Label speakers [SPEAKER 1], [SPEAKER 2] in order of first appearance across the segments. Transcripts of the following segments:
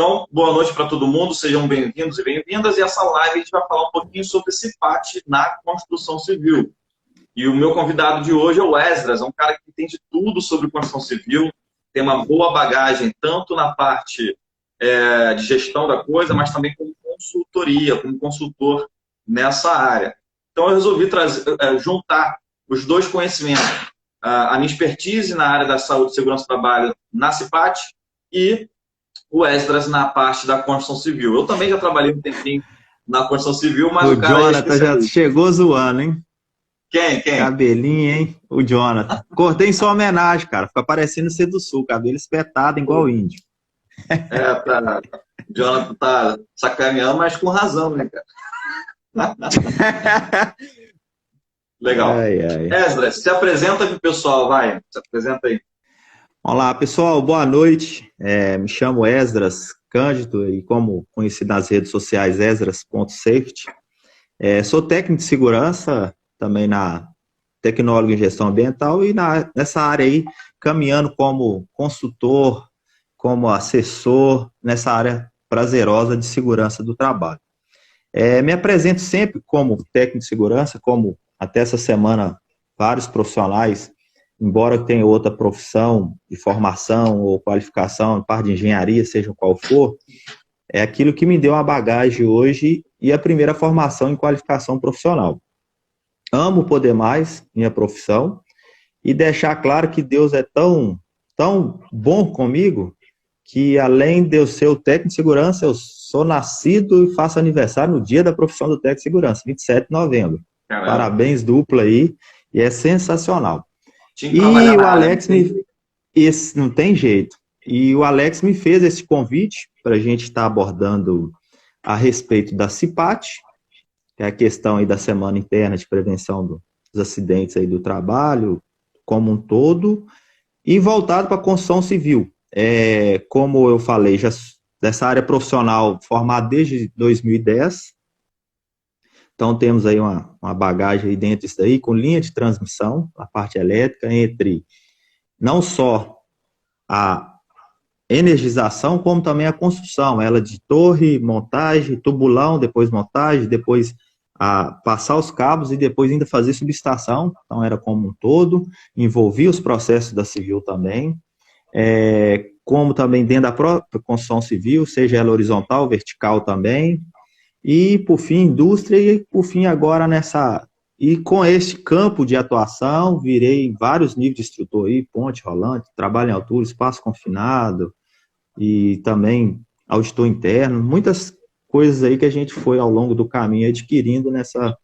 [SPEAKER 1] Então, boa noite para todo mundo, sejam bem-vindos e bem-vindas. E essa live a gente vai falar um pouquinho sobre esse CIPAT na construção civil. E o meu convidado de hoje é o Esdras, é um cara que entende tudo sobre construção civil, tem uma boa bagagem tanto na parte de gestão da coisa, mas também como consultoria, como consultor nessa área. Então, eu resolvi juntar os dois conhecimentos, a minha expertise na área da saúde e segurança do trabalho na CIPAT e o Esdras na parte da construção civil. Eu também já trabalhei um tempinho na construção civil, mas o cara
[SPEAKER 2] Jonathan já chegou zoando, hein?
[SPEAKER 1] Quem?
[SPEAKER 2] Cabelinho, hein? O Jonathan. Cortei em sua homenagem, cara. Fica parecendo ser do sul, cabelo espetado, igual índio.
[SPEAKER 1] O Jonathan tá sacaneando, mas com razão, né, cara? Legal. Esdras, se apresenta pro pessoal, vai. Se apresenta aí.
[SPEAKER 2] Olá, pessoal. Boa noite. Me chamo Esdras Cândido e como conhecido nas redes sociais, esdras.safety. Sou técnico de segurança, também na tecnólogo em gestão ambiental e nessa área aí, caminhando como consultor, como assessor, nessa área prazerosa de segurança do trabalho. Me apresento sempre como técnico de segurança, como até essa semana vários profissionais, embora tenha outra profissão de formação ou qualificação, parte de engenharia, seja qual for, é aquilo que me deu uma bagagem hoje e a primeira formação em qualificação profissional. Amo poder mais minha profissão e deixar claro que Deus é tão bom comigo que, além de eu ser o técnico de segurança, eu sou nascido e faço aniversário no dia da profissão do técnico de segurança, 27 de novembro. Caramba. Parabéns dupla aí, e é sensacional. E o Alex não tem jeito. E o Alex me fez esse convite para a gente estar abordando a respeito da CIPAT, que é a questão aí da Semana Interna de Prevenção dos Acidentes aí do Trabalho, como um todo, e voltado para a construção civil. Como eu falei, já dessa área profissional formada desde 2010, então temos aí uma bagagem aí dentro disso daí, com linha de transmissão, a parte elétrica, entre não só a energização, como também a construção, ela de torre, montagem, tubulão, depois montagem, depois passar os cabos e depois ainda fazer subestação, então era como um todo, envolvia os processos da civil também, como também dentro da própria construção civil, seja ela horizontal, vertical também, e por fim indústria, e por fim agora e com este campo de atuação, virei em vários níveis de instrutor aí, ponte rolante, trabalho em altura, espaço confinado, e também auditor interno, muitas coisas aí que a gente foi ao longo do caminho adquirindo nessa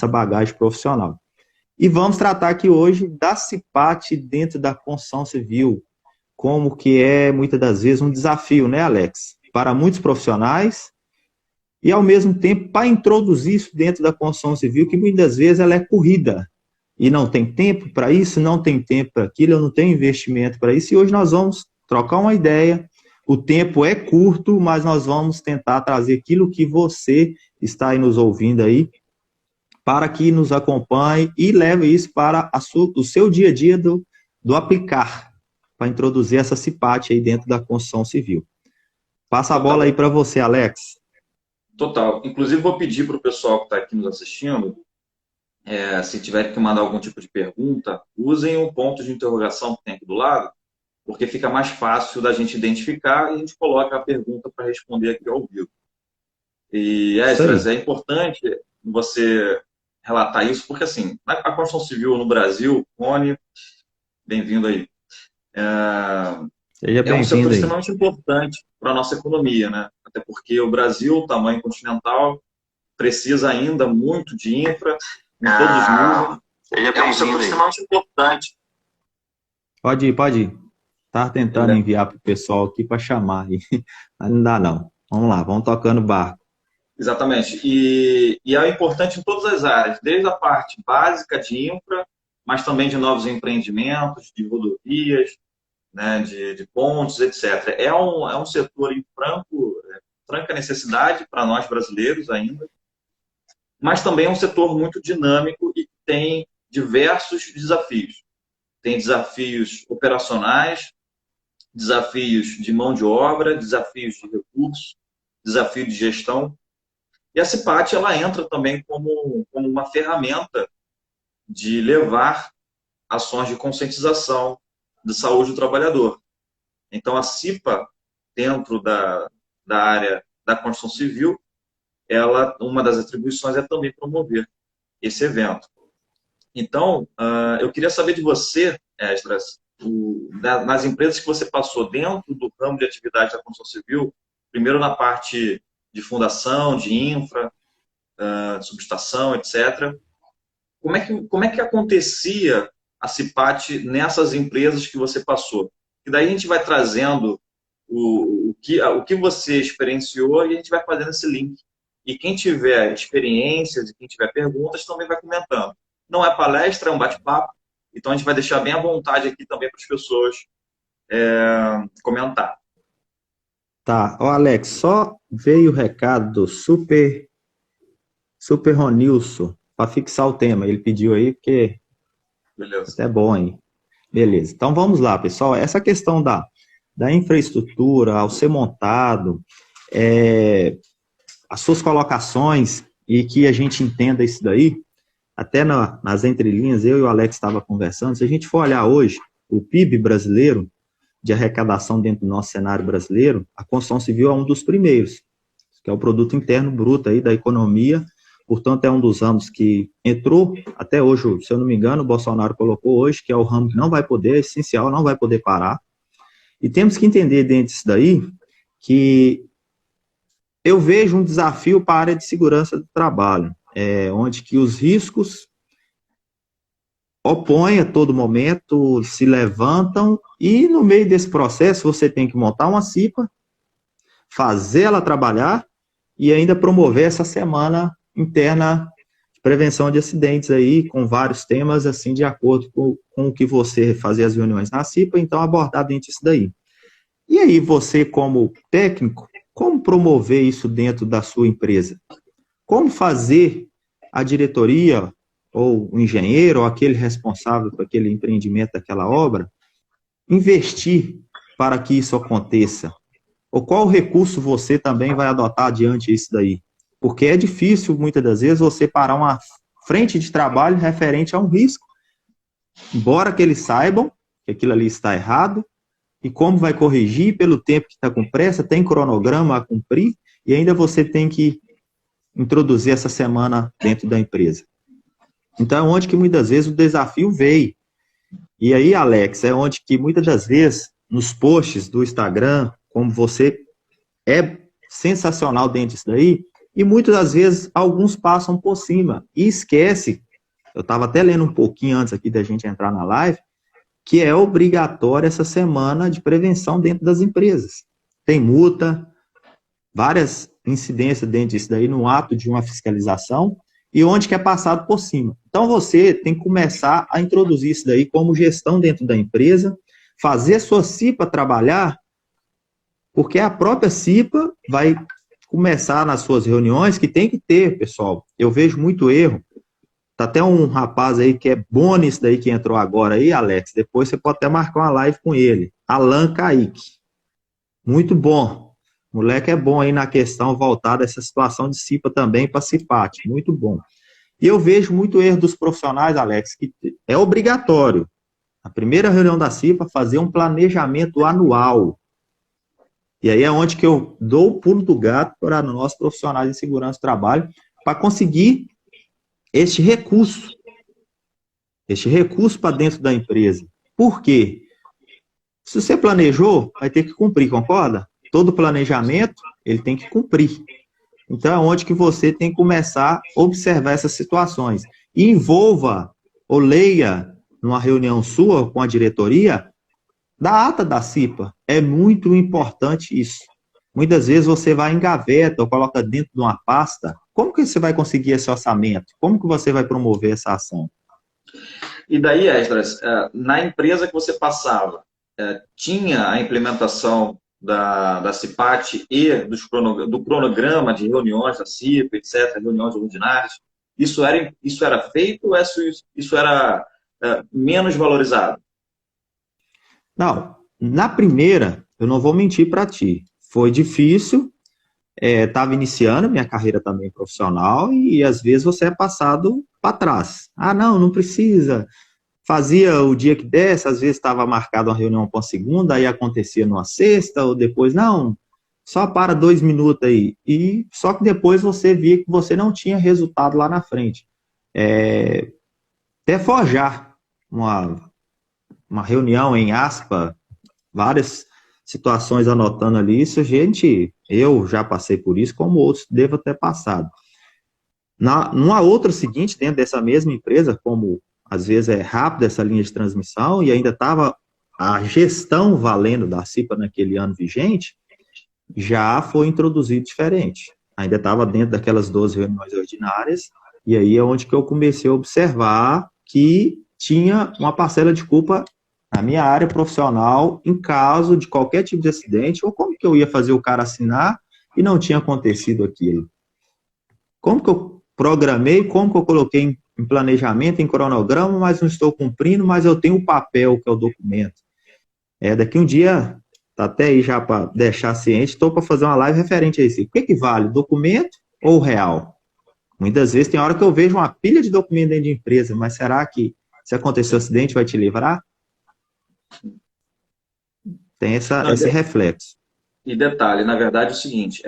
[SPEAKER 2] bagagem profissional. E vamos tratar aqui hoje da CIPAT dentro da construção civil, como que é muitas das vezes um desafio, né, Alex? Para muitos profissionais e ao mesmo tempo para introduzir isso dentro da construção civil, que muitas vezes ela é corrida e não tem tempo para isso, não tem tempo para aquilo, eu não tenho investimento para isso, e hoje nós vamos trocar uma ideia. O tempo é curto, mas nós vamos tentar trazer aquilo que você está aí nos ouvindo aí, para que nos acompanhe e leve isso para o seu dia a dia do aplicar, para introduzir essa CIPAT aí dentro da construção civil. Passa a bola aí para você, Alex.
[SPEAKER 1] Total. Inclusive, vou pedir para o pessoal que está aqui nos assistindo, se tiver que mandar algum tipo de pergunta, usem o ponto de interrogação que tem aqui do lado, porque fica mais fácil da gente identificar e a gente coloca a pergunta para responder aqui ao vivo. E, Esdras, é importante você relatar isso, porque, assim, a construção civil no Brasil, Rony, bem-vindo aí,
[SPEAKER 2] Seja
[SPEAKER 1] um setor
[SPEAKER 2] bem-vindo aí.
[SPEAKER 1] extremamente importante para a nossa economia, né? Até porque o Brasil, tamanho continental, precisa ainda muito de infra, em todos os níveis. É um setor extremamente importante.
[SPEAKER 2] Pode ir. Tá tentando enviar para o pessoal aqui para chamar, mas não dá não. Vamos lá, vamos tocando o barco.
[SPEAKER 1] Exatamente. E é importante em todas as áreas, desde a parte básica de infra, mas também de novos empreendimentos, de rodovias, né, de pontes, etc. É um setor em franca necessidade para nós brasileiros ainda, mas também é um setor muito dinâmico e tem diversos desafios. Tem desafios operacionais, desafios de mão de obra, desafios de recursos, desafio de gestão. E a CIPAT, ela entra também como uma ferramenta de levar ações de conscientização de saúde do trabalhador. Então, a CIPA, dentro da área da construção civil, uma das atribuições é também promover esse evento. Então, eu queria saber de você, Esdras, nas empresas que você passou dentro do ramo de atividade da construção civil, primeiro na parte de fundação, de infra, subestação, etc. Como é que acontecia a CIPAT nessas empresas que você passou? E daí a gente vai trazendo o que você experienciou e a gente vai fazendo esse link. E quem tiver experiências e quem tiver perguntas também vai comentando. Não é palestra, é um bate-papo. Então a gente vai deixar bem à vontade aqui também para as pessoas comentar.
[SPEAKER 2] Tá, ó Alex, só veio o recado do Super Ronilson para fixar o tema. Ele pediu aí porque
[SPEAKER 1] Beleza.
[SPEAKER 2] é bom aí. Beleza. Então vamos lá, pessoal. Essa questão da infraestrutura ao ser montado, as suas colocações e que a gente entenda isso daí, até nas entrelinhas, eu e o Alex estava conversando, se a gente for olhar hoje o PIB brasileiro, de arrecadação dentro do nosso cenário brasileiro, a construção civil é um dos primeiros, que é o produto interno bruto aí da economia, portanto é um dos ramos que entrou, até hoje, se eu não me engano, o Bolsonaro colocou hoje, que é o ramo que não vai poder, é essencial, não vai poder parar, e temos que entender dentro disso daí, que eu vejo um desafio para a área de segurança do trabalho, onde que os riscos opõem a todo momento, se levantam, e no meio desse processo você tem que montar uma CIPA, fazer ela trabalhar e ainda promover essa semana interna de prevenção de acidentes aí, com vários temas, assim, de acordo com o que você fazia as reuniões na CIPA, então abordar dentro disso daí. E aí você, como técnico, como promover isso dentro da sua empresa? Como fazer a diretoria, ou o engenheiro, ou aquele responsável por aquele empreendimento, daquela obra, investir para que isso aconteça? Ou qual recurso você também vai adotar diante disso daí? Porque é difícil, muitas das vezes, você parar uma frente de trabalho referente a um risco, embora que eles saibam que aquilo ali está errado, e como vai corrigir pelo tempo que está com pressa, tem cronograma a cumprir, e ainda você tem que introduzir essa semana dentro da empresa. Então, é onde que muitas vezes o desafio veio. E aí, Alex, é onde que muitas das vezes, nos posts do Instagram, como você é sensacional dentro disso daí, e muitas das vezes alguns passam por cima e esquece, eu estava até lendo um pouquinho antes aqui da gente entrar na live, que é obrigatória essa semana de prevenção dentro das empresas. Tem multa, várias incidências dentro disso daí no ato de uma fiscalização, e onde que é passado por cima. Então, você tem que começar a introduzir isso daí como gestão dentro da empresa, fazer a sua CIPA trabalhar, porque a própria CIPA vai começar nas suas reuniões, que tem que ter, pessoal. Eu vejo muito erro. Tá até um rapaz aí que é bom nisso daí, que entrou agora aí, Alex, depois você pode até marcar uma live com ele. Alan Kaique. Muito bom. Moleque é bom aí na questão voltada a essa situação de CIPA também para CIPAT, muito bom. E eu vejo muito erro dos profissionais, Alex, que é obrigatório, na primeira reunião da CIPA, fazer um planejamento anual. E aí é onde que eu dou o pulo do gato para nós profissionais de segurança do trabalho, para conseguir este recurso para dentro da empresa. Por quê? Se você planejou, vai ter que cumprir, concorda? Todo planejamento, ele tem que cumprir. Então, é onde que você tem que começar a observar essas situações. E envolva, ou leia, numa reunião sua com a diretoria, da ata da CIPA. É muito importante isso. Muitas vezes você vai em gaveta ou coloca dentro de uma pasta. Como que você vai conseguir esse orçamento? Como que você vai promover essa ação?
[SPEAKER 1] E daí, Esdras, na empresa que você passava, tinha a implementação da CIPAT e do cronograma de reuniões da CIPA, etc., reuniões ordinárias? Isso era feito ou isso era menos valorizado?
[SPEAKER 2] Não, Na primeira, eu não vou mentir para ti, foi difícil, estava iniciando minha carreira também profissional e às vezes você é passado para trás. Ah, não, não precisa. Fazia o dia que desse, às vezes estava marcada uma reunião para segunda, aí acontecia numa sexta, ou depois, não, só para 2 minutos aí. E só que depois você via que você não tinha resultado lá na frente. Até forjar uma reunião em aspa, várias situações anotando ali, isso, gente, eu já passei por isso, como outros devo ter passado. Numa outra seguinte, dentro dessa mesma empresa, como às vezes é rápida essa linha de transmissão, e ainda estava a gestão valendo da CIPA naquele ano vigente, já foi introduzido diferente. Ainda estava dentro daquelas 12 reuniões ordinárias, e aí é onde que eu comecei a observar que tinha uma parcela de culpa na minha área profissional em caso de qualquer tipo de acidente, ou como que eu ia fazer o cara assinar e não tinha acontecido aquilo. Como que eu programei, como que eu coloquei em planejamento, em cronograma, mas não estou cumprindo, mas eu tenho o papel, que é o documento. Daqui um dia, tá até aí já para deixar ciente, estou para fazer uma live referente a isso. O que vale, documento ou real? Muitas vezes tem hora que eu vejo uma pilha de documentos dentro de empresa, mas será que se acontecer um acidente vai te livrar? Tem esse reflexo.
[SPEAKER 1] E detalhe, na verdade é o seguinte,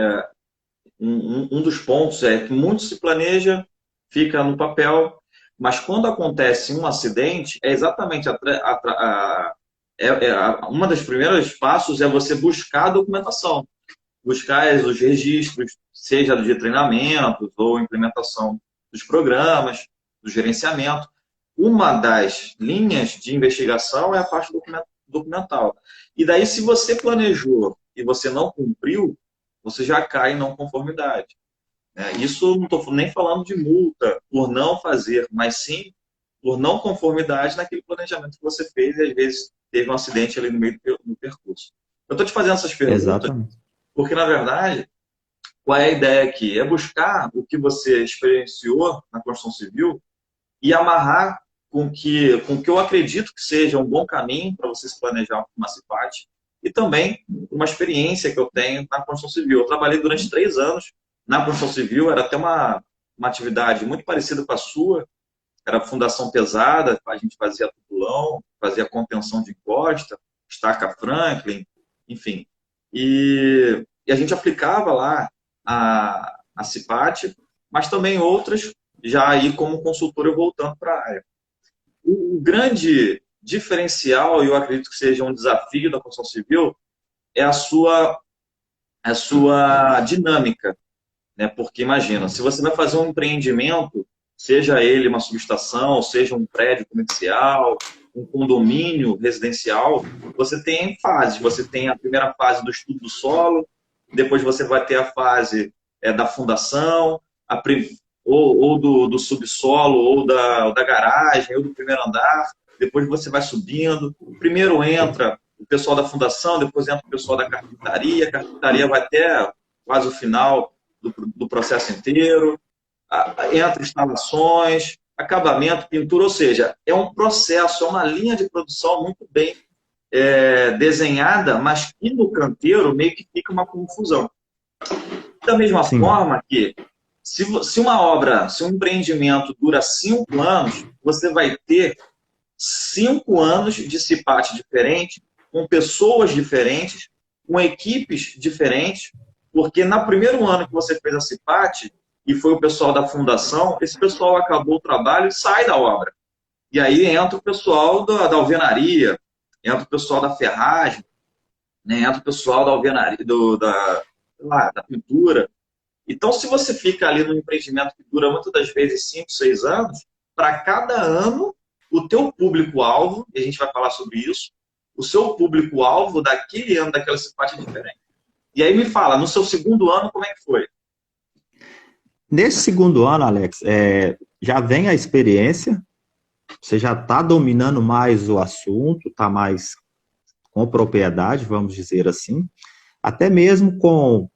[SPEAKER 1] um dos pontos é que muito se planeja, fica no papel, mas quando acontece um acidente, é exatamente uma das primeiros passos é você buscar a documentação, buscar os registros, seja de treinamentos ou implementação dos programas, do gerenciamento. Uma das linhas de investigação é a parte documental. E daí, se você planejou e você não cumpriu, você já cai em não conformidade. Isso não estou nem falando de multa por não fazer, mas sim por não conformidade naquele planejamento que você fez e às vezes teve um acidente ali no meio do percurso. Eu estou te fazendo essas perguntas
[SPEAKER 2] Exatamente.
[SPEAKER 1] porque, na verdade, qual é a ideia aqui? É buscar o que você experienciou na construção civil e amarrar com que eu acredito que seja um bom caminho para você se planejar uma CIPAT e também uma experiência que eu tenho na construção civil. Eu trabalhei durante 3 anos na construção civil, era até uma atividade muito parecida com a sua, era fundação pesada, a gente fazia tubulão, fazia contenção de encosta, estaca Franklin, enfim. E a gente aplicava lá a CIPAT, mas também outras, já aí como consultor eu voltando para a área. O grande diferencial, e eu acredito que seja um desafio da construção civil, é a sua dinâmica. Né? Porque imagina, se você vai fazer um empreendimento, seja ele uma subestação, seja um prédio comercial, um condomínio residencial, você tem fases. Você tem a primeira fase do estudo do solo, depois você vai ter a fase da fundação, ou do subsolo, ou da garagem, ou do primeiro andar. Depois você vai subindo. Primeiro entra o pessoal da fundação, depois entra o pessoal da carpintaria. A carpintaria vai até quase o final do processo inteiro. Entra instalações, acabamento, pintura, ou seja, é um processo, é uma linha de produção muito bem desenhada, mas que no canteiro meio que fica uma confusão. Da mesma
[SPEAKER 2] Sim.
[SPEAKER 1] forma que, se uma obra, se um empreendimento dura 5 anos, você vai ter 5 anos de CIPAT diferente, com pessoas diferentes, com equipes diferentes, porque no primeiro ano que você fez a CIPAT, e foi o pessoal da fundação, esse pessoal acabou o trabalho e sai da obra. E aí entra o pessoal da alvenaria, entra o pessoal da ferragem, né? Entra o pessoal da alvenaria, da pintura. Então, se você fica ali no empreendimento que dura muitas das vezes 5, 6 anos, para cada ano, o teu público-alvo, e a gente vai falar sobre isso, o seu público-alvo daquele ano, daquela CIPAT é diferente. E aí me fala, no seu segundo ano, como é que foi?
[SPEAKER 2] Nesse segundo ano, Alex, já vem a experiência, você já está dominando mais o assunto, está mais com propriedade, vamos dizer assim, até mesmo com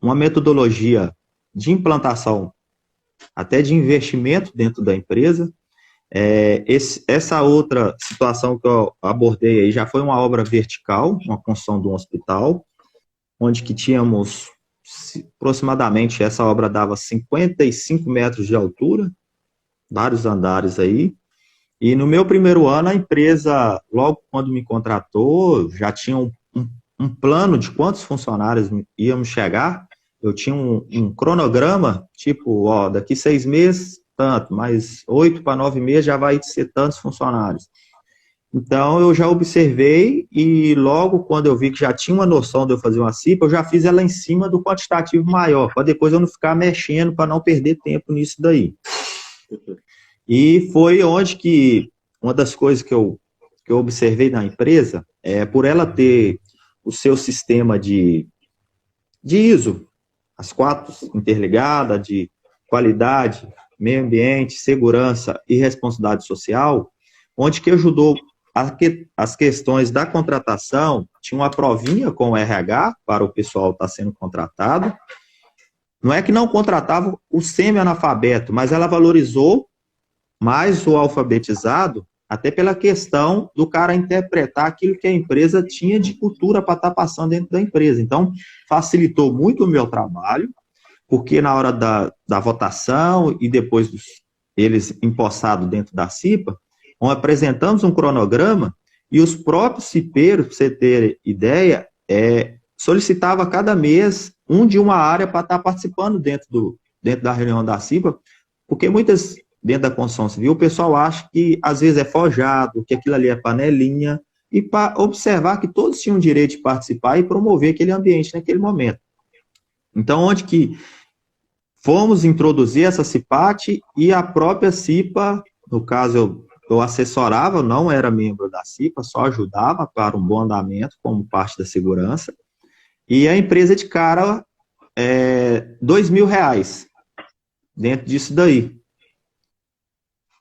[SPEAKER 2] uma metodologia de implantação, até de investimento dentro da empresa. Essa outra situação que eu abordei aí já foi uma obra vertical, uma construção de um hospital, onde que tínhamos aproximadamente, essa obra dava 55 metros de altura, vários andares aí, e no meu primeiro ano a empresa, logo quando me contratou, já tinha um plano de quantos funcionários íamos chegar. Eu tinha um cronograma, tipo, ó, daqui 6 meses, tanto, mais 8 para 9 meses já vai ser tantos funcionários. Então, eu já observei e logo quando eu vi que já tinha uma noção de eu fazer uma CIPA, eu já fiz ela em cima do quantitativo maior, para depois eu não ficar mexendo, para não perder tempo nisso daí. E foi onde que, uma das coisas que eu observei na empresa, por ela ter o seu sistema de ISO, as 4 interligadas, de qualidade, meio ambiente, segurança e responsabilidade social, onde que ajudou as questões da contratação, tinha uma provinha com o RH para o pessoal estar sendo contratado. Não é que não contratava o semi-analfabeto, mas ela valorizou mais o alfabetizado, até pela questão do cara interpretar aquilo que a empresa tinha de cultura para estar passando dentro da empresa. Então, facilitou muito o meu trabalho, porque na hora da votação e depois eles empossados dentro da CIPA, apresentamos um cronograma e os próprios cipeiros, para você ter ideia, solicitava cada mês um de uma área para estar participando dentro da reunião da CIPA, porque muitas, dentro da construção civil, o pessoal acha que às vezes é forjado, que aquilo ali é panelinha, e para observar que todos tinham o direito de participar e promover aquele ambiente naquele momento. Então, onde que fomos introduzir essa CIPAT e a própria CIPA, no caso eu assessorava, não era membro da CIPA, só ajudava para um bom andamento como parte da segurança, e a empresa de cara, R$2.000 dentro disso daí.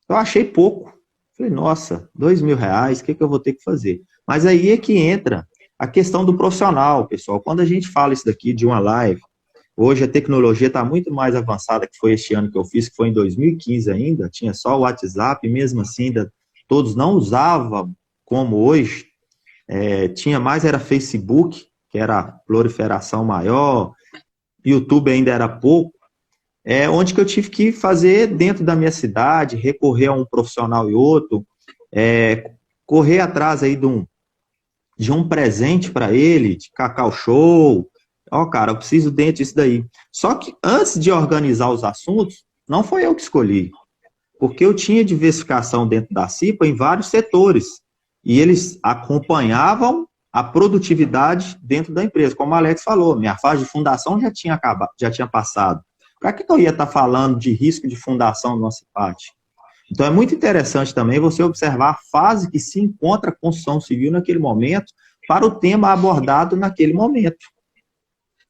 [SPEAKER 2] Eu achei pouco. Falei, nossa, R$2.000, o que eu vou ter que fazer? Mas aí é que entra a questão do profissional, pessoal. Quando a gente fala isso daqui de uma live, hoje a tecnologia está muito mais avançada, que foi este ano que eu fiz, que foi em 2015 ainda, tinha só o WhatsApp, mesmo assim ainda todos não usavam como hoje, tinha mais era Facebook, que era a proliferação maior, YouTube ainda era pouco, onde que eu tive que fazer dentro da minha cidade, recorrer a um profissional e outro, correr atrás aí de um presente para ele, de Cacau Show. Ó, cara, eu preciso dentro disso daí. Só que antes de organizar os assuntos, não foi eu que escolhi, porque eu tinha diversificação dentro da CIPA em vários setores, e eles acompanhavam a produtividade dentro da empresa. Como o Alex falou, minha fase de fundação já tinha acabado, já tinha passado. Para que eu ia estar falando de risco de fundação do nosso CIPAT? Então é muito interessante também você observar a fase que se encontra a construção civil naquele momento para o tema abordado naquele momento.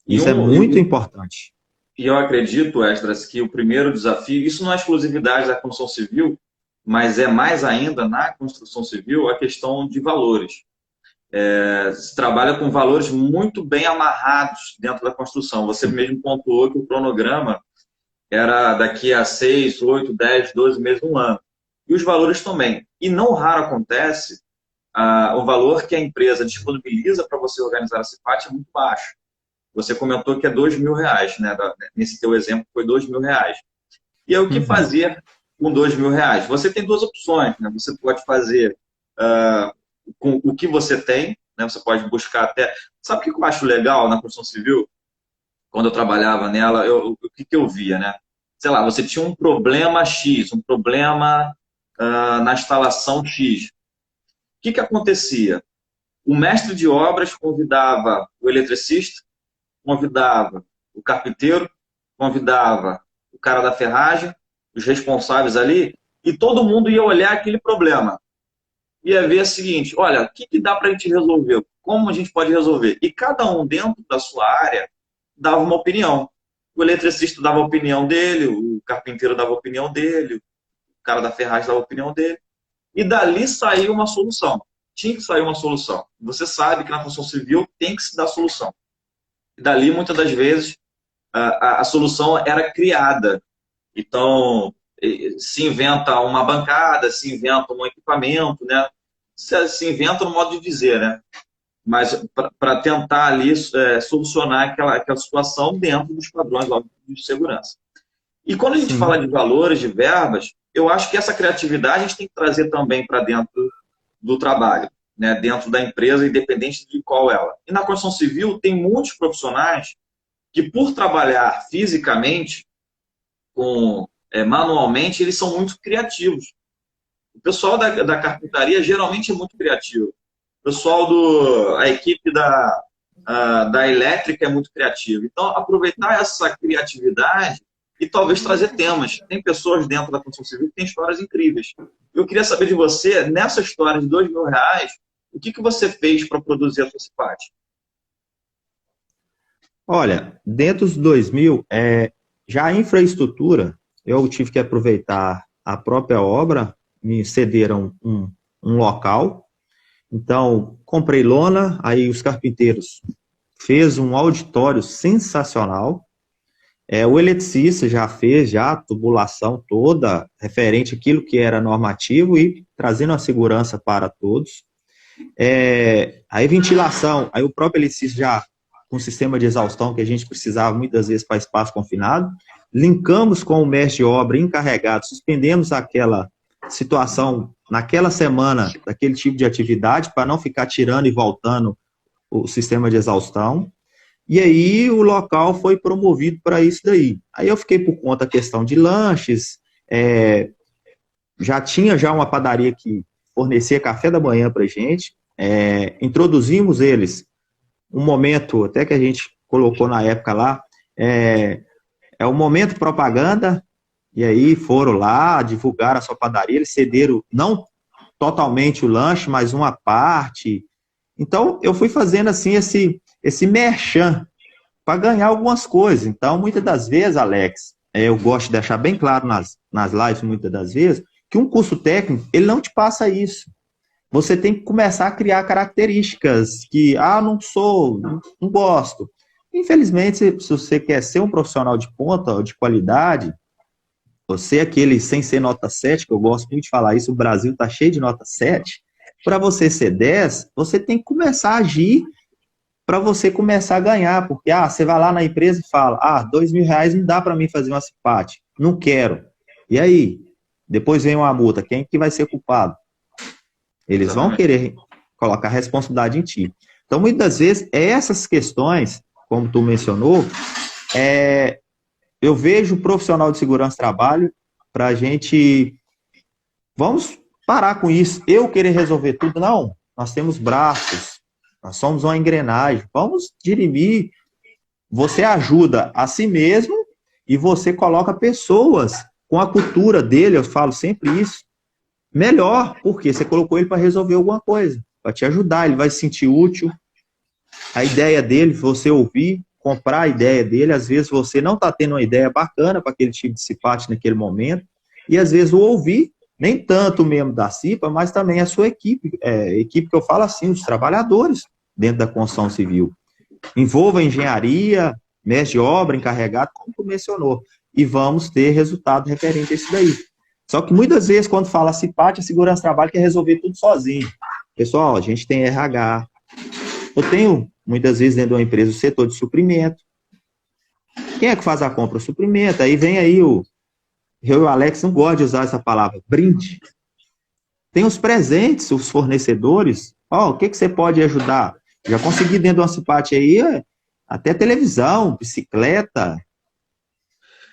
[SPEAKER 2] Isso é muito importante.
[SPEAKER 1] E eu acredito, Esdras, que o primeiro desafio, isso não é exclusividade da construção civil, mas é mais ainda na construção civil a questão de valores. Se trabalha com valores muito bem amarrados dentro da construção. Você mesmo pontuou que o cronograma era daqui a 6, 8, 10, 12 meses, um ano. E os valores também. E não raro acontece, o valor que a empresa disponibiliza para você organizar a CIPAT é muito baixo. Você comentou que é R$2.000, né? Nesse teu exemplo foi R$2.000. E aí o que fazer com R$2.000? Você tem duas opções, né? Você pode fazer com o que você tem, né? Você pode buscar até... Sabe o que eu acho legal na construção civil? Quando eu trabalhava nela, o que eu via, né? Sei lá, você tinha um problema X, um problema na instalação X. O que acontecia? O mestre de obras convidava o eletricista, convidava o carpinteiro, convidava o cara da ferragem, os responsáveis ali, e todo mundo ia olhar aquele problema. Ia ver o seguinte, olha, o que dá para a gente resolver? Como a gente pode resolver? E cada um dentro da sua área dava uma opinião. O eletricista dava a opinião dele, o carpinteiro dava a opinião dele, o cara da ferragem dava a opinião dele. E dali saiu uma solução. Tinha que sair uma solução. Você sabe que na construção civil tem que se dar solução. E dali, muitas das vezes, a solução era criada. Então, se inventa uma bancada, se inventa um equipamento, né? Se inventa no modo de dizer, né? Mas para tentar ali solucionar aquela situação dentro dos padrões óbvio, de segurança. E quando a gente
[SPEAKER 2] Sim.
[SPEAKER 1] fala de valores, de verbas, eu acho que essa criatividade a gente tem que trazer também para dentro do trabalho, né? Dentro da empresa, independente de qual ela. E na construção civil, tem muitos profissionais que, por trabalhar fisicamente, manualmente, eles são muito criativos. O pessoal da carpintaria geralmente é muito criativo. O pessoal a equipe da elétrica é muito criativa. Então, aproveitar essa criatividade e talvez trazer temas. Tem pessoas dentro da construção civil que têm histórias incríveis. Eu queria saber de você, nessa história de R$ 2.000, o que você fez para produzir a sua CIPAT?
[SPEAKER 2] Olha, dentro dos 2.000, já a infraestrutura, eu tive que aproveitar a própria obra, me cederam um local, então comprei lona, aí os carpinteiros fez um auditório sensacional, o eletricista já fez a tubulação toda, referente àquilo que era normativo e trazendo a segurança para todos. Aí ventilação, aí o próprio eletricista já com o sistema de exaustão que a gente precisava muitas vezes para espaço confinado, linkamos com o mestre de obra encarregado, suspendemos aquela situação naquela semana, daquele tipo de atividade, para não ficar tirando e voltando o sistema de exaustão, e aí o local foi promovido para isso daí. Aí eu fiquei por conta da questão de lanches, já tinha uma padaria que fornecia café da manhã para a gente, introduzimos eles, um momento até que a gente colocou na época lá, um momento propaganda, e aí foram lá, divulgaram a sua padaria, eles cederam não totalmente o lanche, mas uma parte. Então, eu fui fazendo assim esse merchan para ganhar algumas coisas. Então, muitas das vezes, Alex, eu gosto de deixar bem claro nas lives, muitas das vezes, que um curso técnico, ele não te passa isso. Você tem que começar a criar características que, não gosto. Infelizmente, se você quer ser um profissional de ponta, de qualidade, você aquele sem ser nota 7, que eu gosto muito de falar isso, o Brasil está cheio de nota 7, para você ser 10, você tem que começar a agir para você começar a ganhar, porque você vai lá na empresa e fala, R$ 2.000 não dá para mim fazer uma CIPAT, não quero. E aí? Depois vem uma multa, quem que vai ser culpado? Eles vão querer colocar responsabilidade em ti. Então, muitas vezes, essas questões, como tu mencionou, eu vejo o profissional de segurança do trabalho para a gente, vamos parar com isso, eu querer resolver tudo, não, nós temos braços, nós somos uma engrenagem, vamos dirimir, você ajuda a si mesmo e você coloca pessoas com a cultura dele, eu falo sempre isso, melhor, porque você colocou ele para resolver alguma coisa, para te ajudar, ele vai se sentir útil, a ideia dele, você ouvir, comprar a ideia dele, às vezes você não está tendo uma ideia bacana para aquele tipo de CIPAT naquele momento, e às vezes o ouvir, nem tanto mesmo da CIPA, mas também a sua equipe, equipe que eu falo assim, os trabalhadores dentro da construção civil. Envolva a engenharia, mestre de obra, encarregado, como tu mencionou, e vamos ter resultado referente a isso daí. Só que muitas vezes, quando fala CIPAT, a segurança do trabalho quer resolver tudo sozinho. Pessoal, a gente tem RH, eu tenho, muitas vezes, dentro de uma empresa, o setor de suprimento. Quem é que faz a compra? O suprimento. Aí vem aí eu e o Alex não gosto de usar essa palavra, brinde. Tem os presentes, os fornecedores. O que você pode ajudar? Já consegui dentro de uma CIPAT aí, até televisão, bicicleta.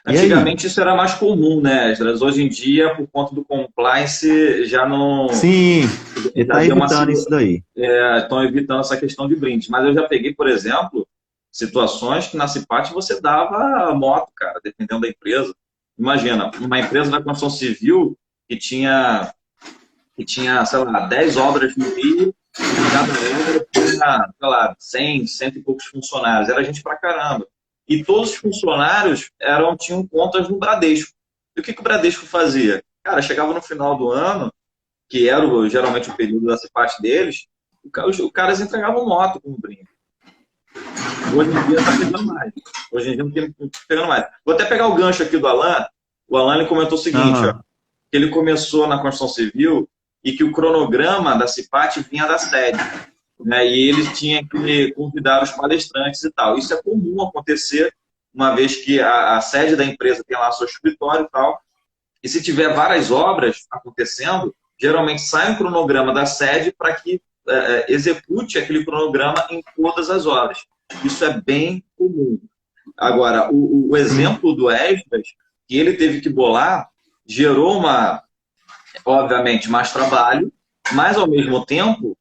[SPEAKER 1] Antigamente isso era mais comum, né, Esdras? Hoje em dia, por conta do compliance, já não...
[SPEAKER 2] Sim, ele está evitando isso daí.
[SPEAKER 1] Estão evitando essa questão de brinde. Mas eu já peguei, por exemplo, situações que na CIPAT você dava moto, cara, dependendo da empresa. Imagina, uma empresa da construção civil que tinha, sei lá, 10 obras no Rio, e cada obra tinha, sei lá, 100 e poucos funcionários. Era gente pra caramba. E todos os funcionários tinham contas no Bradesco. E o que o Bradesco fazia? Cara, chegava no final do ano, que era geralmente o período da CIPAT deles, os caras entregavam moto como brinde. Hoje em dia está pegando mais. Hoje em dia não tem pegando mais. Vou até pegar o gancho aqui do Alan O Alan ele comentou o seguinte, ó, que ele começou na construção civil e que o cronograma da CIPAT vinha da sede, né? E ele tinha que convidar os palestrantes e tal. Isso é comum acontecer, uma vez que a sede da empresa tem lá seu escritório e tal. E se tiver várias obras acontecendo, geralmente sai um cronograma da sede para que execute aquele cronograma em todas as obras. Isso é bem comum. Agora, o exemplo do Esdras, que ele teve que bolar, gerou obviamente, mais trabalho, mas, ao mesmo tempo,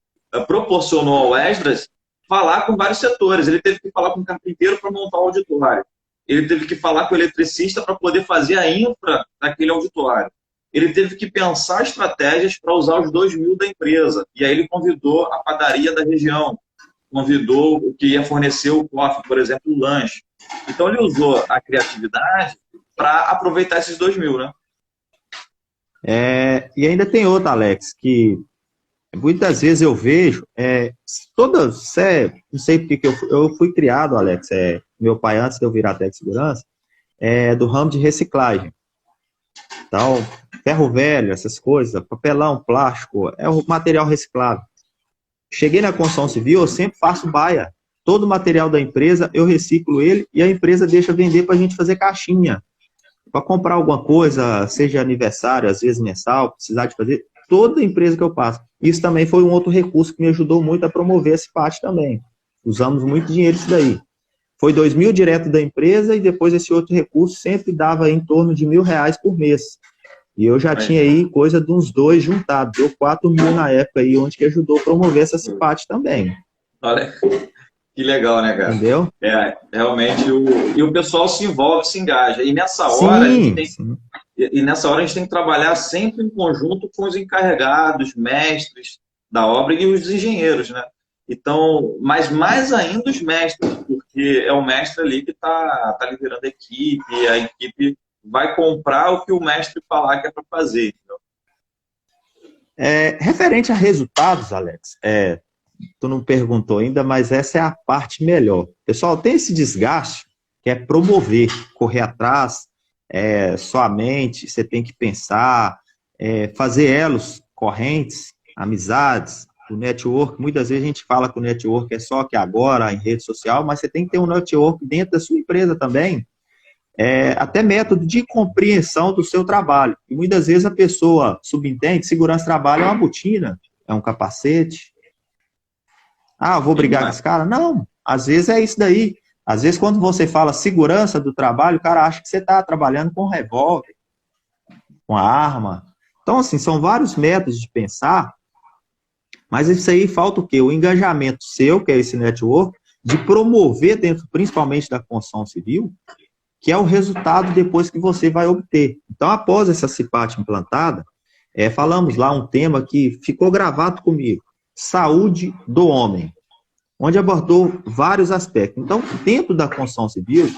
[SPEAKER 1] proporcionou ao Esdras falar com vários setores. Ele teve que falar com o carpinteiro para montar o auditório. Ele teve que falar com o eletricista para poder fazer a infra daquele auditório. Ele teve que pensar estratégias para usar os 2.000 da empresa. E aí ele convidou a padaria da região, convidou o que ia fornecer o cofre, por exemplo, o lanche. Então ele usou a criatividade para aproveitar esses 2.000, né?
[SPEAKER 2] E ainda tem outra, Alex, que muitas vezes eu vejo, não sei porque que eu fui criado, Alex, meu pai, antes de eu virar técnico de segurança, do ramo de reciclagem. Então, ferro velho, essas coisas, papelão, plástico, é o material reciclado. Cheguei na construção civil, eu sempre faço baia. Todo o material da empresa, eu reciclo ele e a empresa deixa vender para a gente fazer caixinha. Para comprar alguma coisa, seja aniversário, às vezes mensal, precisar de fazer, toda empresa que eu passo. Isso também foi um outro recurso que me ajudou muito a promover esse parte também. Usamos muito dinheiro isso daí. Foi 2.000 direto da empresa e depois esse outro recurso sempre dava em torno de R$1.000 por mês. E eu já tinha aí coisa de uns 2 juntados, deu 4.000 na época aí, onde que ajudou a promover essa CIPAT também.
[SPEAKER 1] Olha, que legal, né, cara?
[SPEAKER 2] Entendeu?
[SPEAKER 1] Realmente, e o pessoal se envolve, se engaja. E nessa hora, nessa hora a gente tem que trabalhar sempre em conjunto com os encarregados, mestres da obra e os engenheiros, né? Então, mas mais ainda os mestres, porque é o mestre ali que está liderando a equipe vai comprar o que o mestre falar que é para fazer. Entendeu?
[SPEAKER 2] Referente a resultados, Alex, tu não perguntou ainda, mas essa é a parte melhor. Pessoal, tem esse desgaste que é promover, correr atrás, sua mente, você tem que pensar, fazer elos correntes, amizades, o network. Muitas vezes a gente fala que o network é só que agora em rede social, mas você tem que ter um network dentro da sua empresa também. Até método de compreensão do seu trabalho. E muitas vezes a pessoa subentende, segurança de trabalho é uma botina, é um capacete. Eu vou brigar com esse cara? Não, às vezes é isso daí. Às vezes quando você fala segurança do trabalho, o cara acha que você está trabalhando com revólver, com arma. Então, assim, são vários métodos de pensar, mas isso aí falta o quê? O engajamento seu, que é esse network, de promover dentro, principalmente da construção civil, que é o resultado depois que você vai obter. Então, após essa CIPAT implantada, falamos lá um tema que ficou gravado comigo, saúde do homem, onde abordou vários aspectos. Então, dentro da construção civil,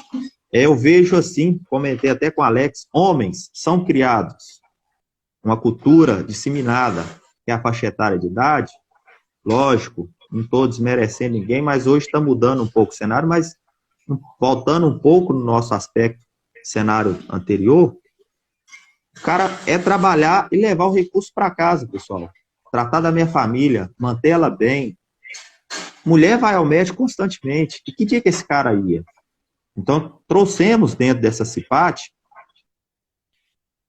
[SPEAKER 2] eu vejo assim, comentei até com o Alex, homens são criados uma cultura disseminada, que é a faixa etária de idade, lógico, não estou desmerecendo ninguém, mas hoje está mudando um pouco o cenário, mas voltando um pouco no nosso aspecto, cenário anterior, o cara trabalhar e levar o recurso para casa, pessoal. Tratar da minha família, manter ela bem. Mulher vai ao médico constantemente. E que dia que esse cara ia? Então, trouxemos dentro dessa CIPAT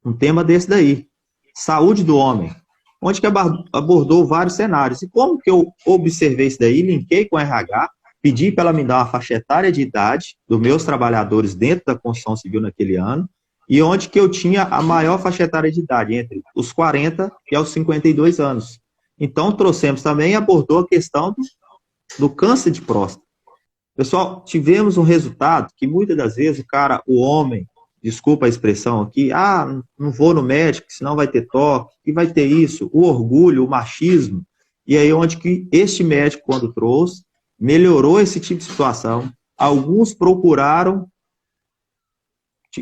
[SPEAKER 2] um tema desse daí. Saúde do homem. Onde que abordou vários cenários. E como que eu observei isso daí, linkei com o RH, pedi para ela me dar uma faixa etária de idade dos meus trabalhadores dentro da construção civil naquele ano, e onde que eu tinha a maior faixa etária de idade, entre os 40 e os 52 anos. Então, trouxemos também e abordou a questão do câncer de próstata. Pessoal, tivemos um resultado que muitas das vezes o homem, desculpa a expressão aqui, não vou no médico, senão vai ter toque, e vai ter isso, o orgulho, o machismo, e aí onde que este médico, quando trouxe, melhorou esse tipo de situação. Alguns procuraram,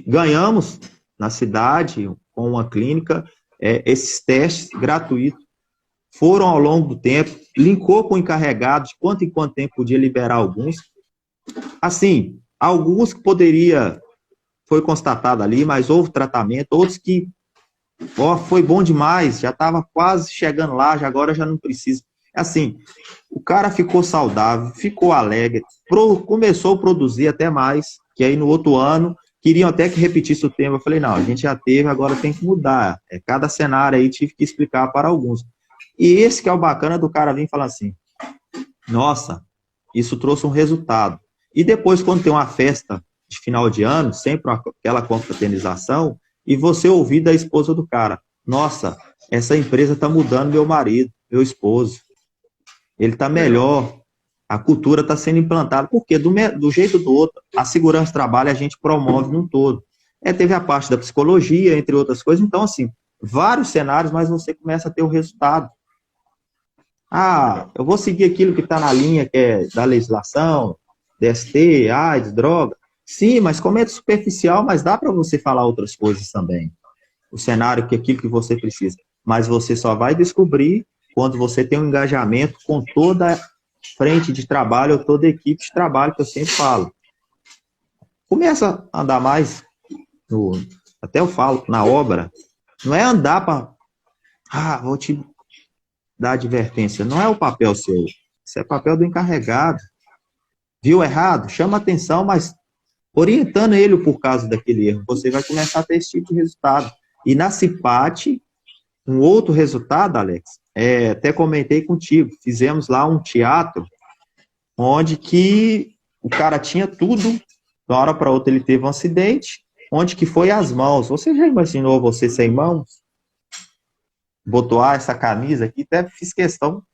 [SPEAKER 2] ganhamos na cidade, com uma clínica, esses testes gratuitos, foram ao longo do tempo, linkou com o encarregado de quanto em quanto tempo podia liberar alguns. Assim, alguns que poderia foi constatado ali, mas houve tratamento, outros que, ó, foi bom demais, já estava quase chegando lá, já agora já não precisa. Assim, o cara ficou saudável, ficou alegre, começou a produzir até mais, que aí no outro ano queriam até que repetisse o tema. Eu falei, não, a gente já teve, agora tem que mudar. Cada cenário aí tive que explicar para alguns. E esse que é o bacana do cara vir falar assim, nossa, isso trouxe um resultado. E depois, quando tem uma festa de final de ano, sempre aquela confraternização, e você ouvir da esposa do cara, nossa, essa empresa está mudando meu marido, meu esposo. Ele está melhor, a cultura está sendo implantada, porque do jeito do outro, a segurança do trabalho a gente promove num todo. Teve a parte da psicologia, entre outras coisas, então, assim, vários cenários, mas você começa a ter o resultado. Ah, eu vou seguir aquilo que está na linha que é da legislação, DST, AIDS, droga. Sim, mas como é superficial, mas dá para você falar outras coisas também. O cenário, que é aquilo que você precisa. Mas você só vai descobrir quando você tem um engajamento com toda a frente de trabalho ou toda a equipe de trabalho, que eu sempre falo. Começa a andar mais, até eu falo, na obra, não é andar para, vou te dar advertência, não é o papel seu, isso é papel do encarregado. Viu errado? Chama atenção, mas orientando ele por causa daquele erro, você vai começar a ter esse tipo de resultado. E na CIPAT, um outro resultado, Alex, até comentei contigo, fizemos lá um teatro onde que o cara tinha tudo, de uma hora para outra ele teve um acidente, onde que foi as mãos. Você já imaginou você sem mãos? Botou essa camisa aqui, até fiz questão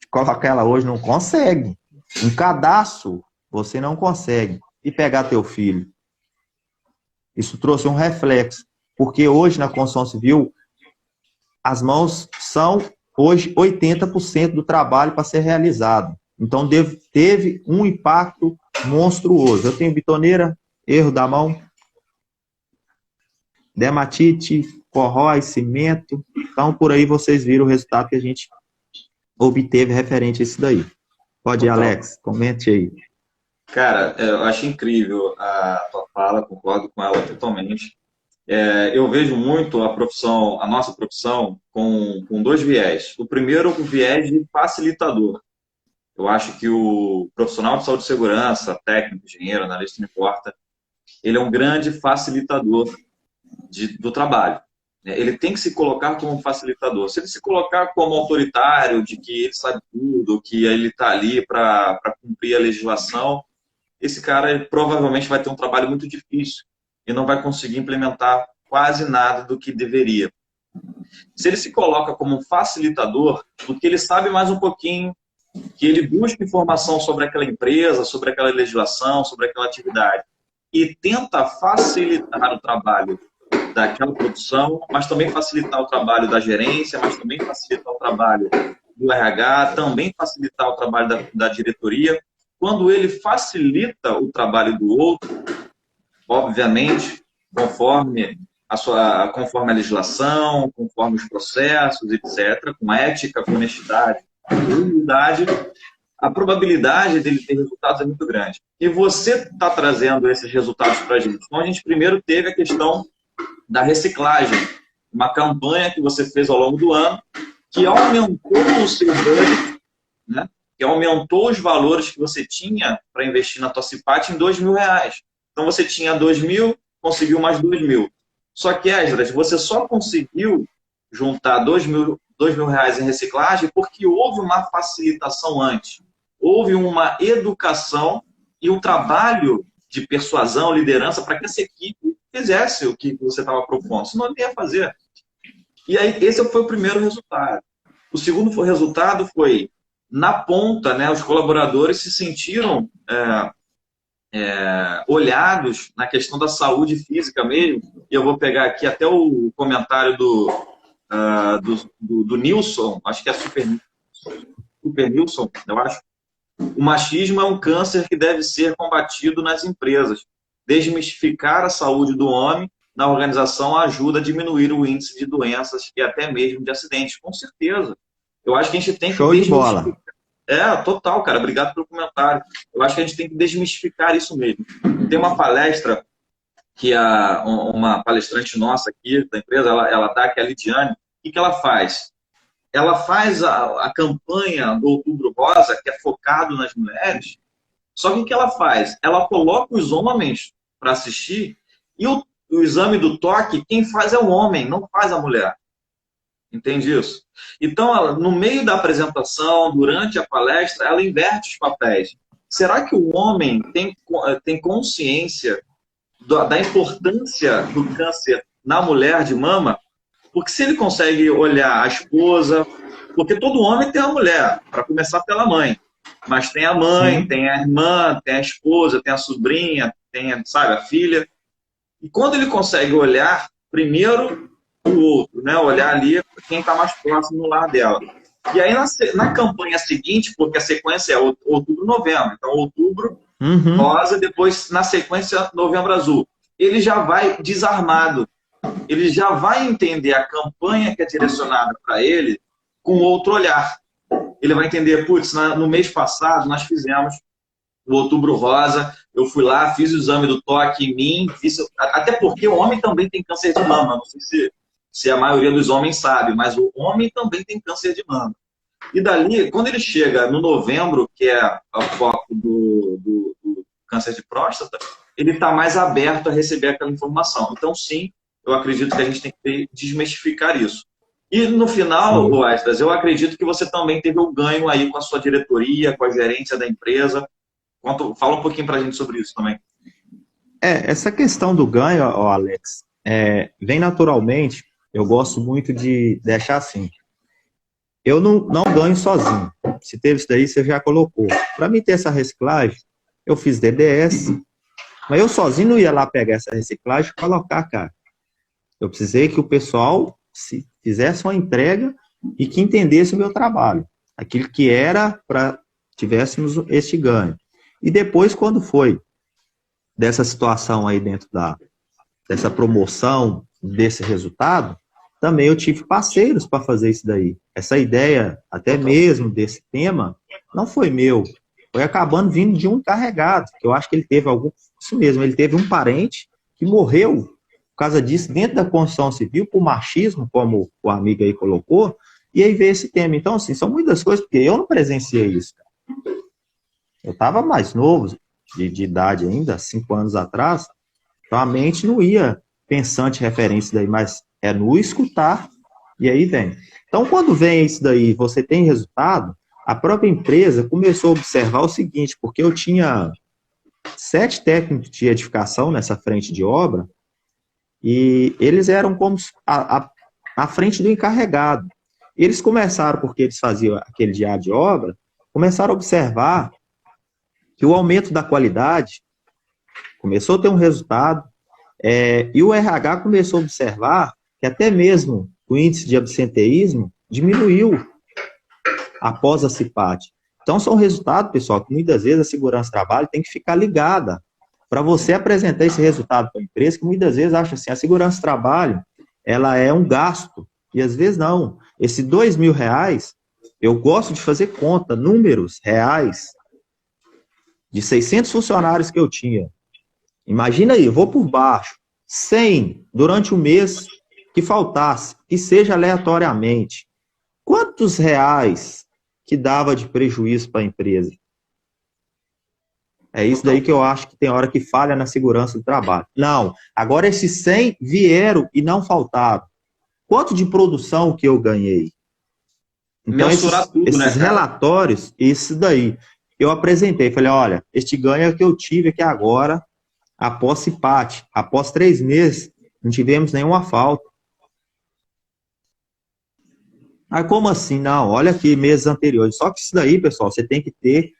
[SPEAKER 2] de colocar ela hoje, não consegue. Um cadastro, você não consegue. E pegar teu filho? Isso trouxe um reflexo, porque hoje na construção civil, as mãos são hoje 80% do trabalho para ser realizado. Então teve um impacto monstruoso. Eu tenho bitoneira, erro da mão, dermatite, corrói, cimento. Então por aí vocês viram o resultado que a gente obteve referente a isso daí. Pode ir, Alex, comente aí.
[SPEAKER 1] Cara, eu acho incrível a tua fala, concordo com ela totalmente. Eu vejo muito a nossa profissão, com dois viés. O primeiro, o viés de facilitador. Eu acho que o profissional de saúde e segurança, técnico, engenheiro, analista, não importa, ele é um grande facilitador do trabalho. Ele tem que se colocar como facilitador. Se ele se colocar como autoritário, de que ele sabe tudo, que ele está ali para cumprir a legislação, esse cara provavelmente vai ter um trabalho muito difícil e não vai conseguir implementar quase nada do que deveria. Se ele se coloca como um facilitador, porque ele sabe mais um pouquinho, que ele busca informação sobre aquela empresa, sobre aquela legislação, sobre aquela atividade, e tenta facilitar o trabalho daquela produção, mas também facilitar o trabalho da gerência, mas também facilitar o trabalho do RH, também facilitar o trabalho da diretoria. Quando ele facilita o trabalho do outro, obviamente, conforme a legislação, conforme os processos, etc., com ética, com honestidade, com humildade, a probabilidade dele ter resultados é muito grande. E você está trazendo esses resultados para a gente. Então, a gente primeiro teve a questão da reciclagem, uma campanha que você fez ao longo do ano, que aumentou o seu budget, né? Que aumentou os valores que você tinha para investir na tua CIPAT em R$2.000. Então, você tinha 2.000, conseguiu mais 2.000. Só que, Esdras, você só conseguiu juntar R$2.000 em reciclagem porque houve uma facilitação antes. Houve uma educação e um trabalho de persuasão, liderança, para que essa equipe fizesse o que você estava propondo. Senão não ia fazer. E aí, esse foi o primeiro resultado. O segundo resultado foi, na ponta, né, os colaboradores se sentiram olhados na questão da saúde física mesmo. E eu vou pegar aqui até o comentário do Nilson, acho que é Super Nilson, eu acho. O machismo é um câncer que deve ser combatido nas empresas. Desmistificar a saúde do homem na organização ajuda a diminuir o índice de doenças e até mesmo de acidentes. Com certeza. Eu acho que a gente tem que...
[SPEAKER 2] Show de bola.
[SPEAKER 1] Total, cara. Obrigado pelo comentário. Eu acho que a gente tem que desmistificar isso mesmo. Tem uma palestra que uma palestrante nossa aqui da empresa, ela dá, que é a Lidiane. O que ela faz? Ela faz a campanha do Outubro Rosa, que é focado nas mulheres, só que o que ela faz? Ela coloca os homens para assistir e o exame do toque, quem faz é o homem, não faz a mulher. Entende isso? Então, no meio da apresentação, durante a palestra, ela inverte os papéis. Será que o homem tem consciência da importância do câncer na mulher de mama? Porque se ele consegue olhar a esposa, porque todo homem tem uma mulher, para começar pela mãe, mas tem a mãe, tem a irmã, tem a esposa, tem a sobrinha, tem, sabe, a filha. E quando ele consegue olhar primeiro o outro, né? Olhar ali quem está mais próximo no lar dela. E aí na campanha seguinte, porque a sequência é outubro, novembro, então outubro, rosa, depois na sequência novembro azul. Ele já vai desarmado, ele já vai entender a campanha que é direcionada para ele com outro olhar. Ele vai entender, putz, no mês passado nós fizemos o Outubro Rosa, eu fui lá, fiz o exame do toque em mim, até porque o homem também tem câncer de mama, não sei se a maioria dos homens sabe, mas o homem também tem câncer de mama. E dali, quando ele chega no novembro, que é o foco do câncer de próstata, ele está mais aberto a receber aquela informação. Então, sim, eu acredito que a gente tem que desmistificar isso. E no final, Wesley, eu acredito que você também teve o ganho aí com a sua diretoria, com a gerência da empresa. Fala um pouquinho para a gente sobre isso também.
[SPEAKER 2] Essa questão do ganho, Alex, vem naturalmente. Eu gosto muito de deixar assim. Eu não ganho sozinho. Se teve isso daí, você já colocou. Para mim ter essa reciclagem, eu fiz DDS, mas eu sozinho não ia lá pegar essa reciclagem e colocar, cara. Eu precisei que o pessoal fizesse uma entrega e que entendesse o meu trabalho. Aquilo que era para tivéssemos este ganho. E depois, quando foi dessa situação aí dentro dessa promoção, desse resultado, também eu tive parceiros para fazer isso daí. Essa ideia, até mesmo desse tema, não foi meu. Foi acabando vindo de um encarregado, que eu acho que ele teve isso mesmo, ele teve um parente que morreu por causa disso, dentro da construção civil, por machismo, como o amigo aí colocou, e aí veio esse tema. Então, assim, são muitas coisas, porque eu não presenciei isso, cara. Eu estava mais novo, de idade ainda, 5 anos atrás, então a mente não ia pensante referência daí, mas é no escutar, e aí vem. Então, quando vem isso daí, você tem resultado, a própria empresa começou a observar o seguinte, porque eu tinha 7 técnicos de edificação nessa frente de obra, e eles eram como a frente do encarregado. Eles começaram, porque eles faziam aquele diário de obra, começaram a observar que o aumento da qualidade começou a ter um resultado, e o RH começou a observar que até mesmo o índice de absenteísmo diminuiu após a CIPAT. Então, são resultados, pessoal, que muitas vezes a segurança do trabalho tem que ficar ligada para você apresentar esse resultado para a empresa, que muitas vezes acha assim, a segurança do trabalho, ela é um gasto, e às vezes não. Esse R$2.000, eu gosto de fazer conta, números reais, de 600 funcionários que eu tinha. Imagina aí, eu vou por baixo, 100 durante o mês que faltasse, que seja aleatoriamente. Quantos reais que dava de prejuízo para a empresa? É isso daí que eu acho que tem hora que falha na segurança do trabalho. Não, agora esses 100 vieram e não faltaram. Quanto de produção que eu ganhei? Então, esses relatórios, isso daí, eu apresentei, falei, olha, este ganho é que eu tive aqui agora, após CIPAT, após 3 meses, não tivemos nenhuma falta. Aí, como assim? Não, olha aqui, meses anteriores. Só que isso daí, pessoal, você tem que ter,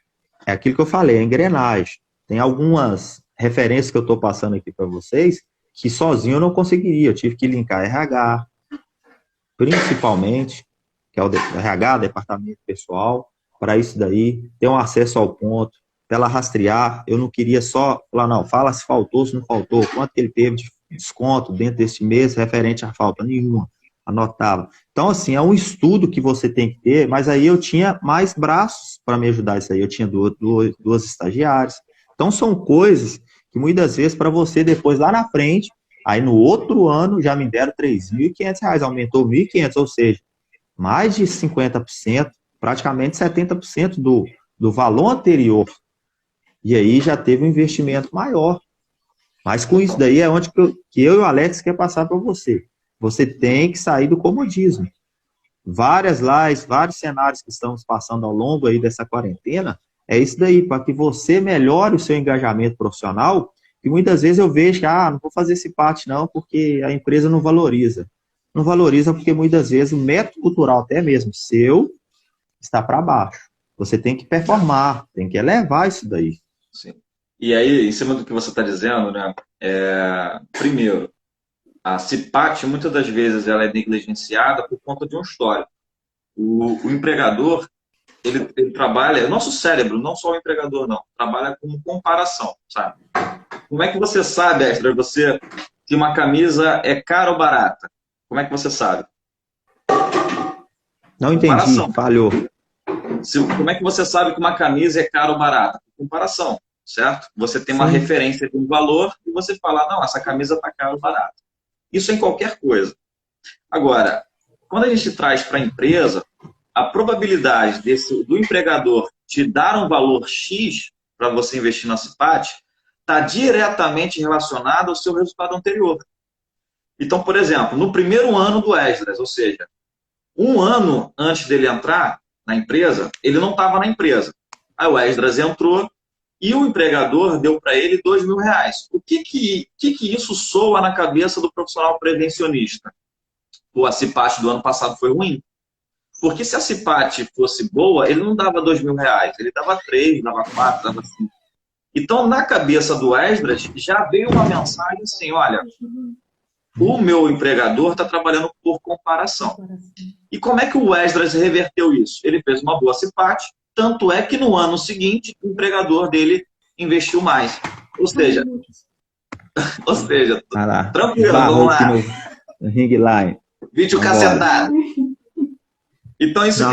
[SPEAKER 2] é aquilo que eu falei, a engrenagem. Tem algumas referências que eu estou passando aqui para vocês, que sozinho eu não conseguiria. Eu tive que linkar RH, principalmente, que é o RH, departamento pessoal, para isso daí, ter um acesso ao ponto, para ela rastrear. Eu não queria só falar, não, fala se faltou, se não faltou, quanto que ele teve de desconto dentro desse mês referente à falta nenhuma. Anotava. Então, assim, é um estudo que você tem que ter, mas aí eu tinha mais braços para me ajudar isso aí. Eu tinha duas estagiárias. Então, são coisas que muitas vezes para você depois lá na frente, aí no outro ano já me deram R$ 3.500, aumentou 1.500, ou seja, mais de 50%, praticamente 70% do valor anterior. E aí já teve um investimento maior. Mas com isso daí é onde que eu e o Alex quer passar para você. Você tem que sair do comodismo. Várias lives, vários cenários que estamos passando ao longo aí dessa quarentena, é isso daí, para que você melhore o seu engajamento profissional, que muitas vezes eu vejo que, não vou fazer esse parte não, porque a empresa não valoriza. Não valoriza porque muitas vezes o método cultural, até mesmo seu, está para baixo. Você tem que performar, tem que elevar isso daí.
[SPEAKER 1] Sim. E aí, em cima do que você está dizendo, né? Primeiro, a CIPAT, muitas das vezes, ela é negligenciada por conta de um histórico. O empregador, ele trabalha, o nosso cérebro, não só o empregador, não, trabalha com comparação, sabe? Como é que você sabe, Extra, que uma camisa é cara ou barata? Como é que você sabe?
[SPEAKER 2] Não entendi, falhou.
[SPEAKER 1] Como é que você sabe que uma camisa é cara ou barata? Comparação, certo? Você tem uma referência de um valor e você fala, não, essa camisa está cara ou barata. Isso em qualquer coisa. Agora, quando a gente traz para a empresa, a probabilidade do empregador te dar um valor X para você investir na CIPAT está diretamente relacionada ao seu resultado anterior. Então, por exemplo, no primeiro ano do Esdras, ou seja, um ano antes dele entrar na empresa, ele não estava na empresa. Aí o Esdras entrou e o empregador deu para ele R$ 2.000. O que isso soa na cabeça do profissional prevencionista? Pô, a CIPAT do ano passado foi ruim. Porque se a CIPAT fosse boa, ele não dava R$ 2.000, ele dava 3, dava 4, dava 5. Então, na cabeça do Esdras, já veio uma mensagem assim, olha, o meu empregador está trabalhando por comparação. E como é que o Esdras reverteu isso? Ele fez uma boa CIPAT, tanto é que no ano seguinte, o empregador dele investiu mais. Ou seja, tranquilo, vamos lá.
[SPEAKER 2] No ring line.
[SPEAKER 1] Vídeo cacetado. Então, isso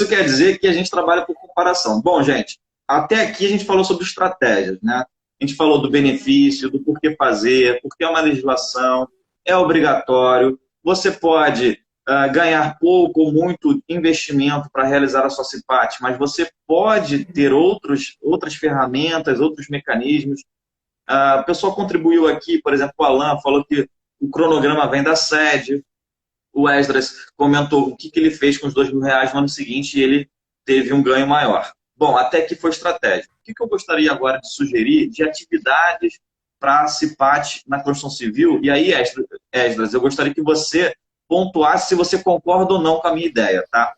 [SPEAKER 1] quer dizer que a gente trabalha por comparação. Bom, gente, até aqui a gente falou sobre estratégias, né? A gente falou do benefício, do porquê fazer, porque é uma legislação, é obrigatório, você pode ganhar pouco ou muito investimento para realizar a sua CIPAT, mas você pode ter outras ferramentas, outros mecanismos. A pessoa contribuiu aqui, por exemplo, o Alan falou que o cronograma vem da sede. O Esdras comentou o que ele fez com os R$ 2.000 no ano seguinte e ele teve um ganho maior. Bom, até que foi estratégico. O que eu gostaria agora de sugerir de atividades para a CIPAT na construção civil? E aí, Esdras, eu gostaria que você pontuasse se você concorda ou não com a minha ideia, tá?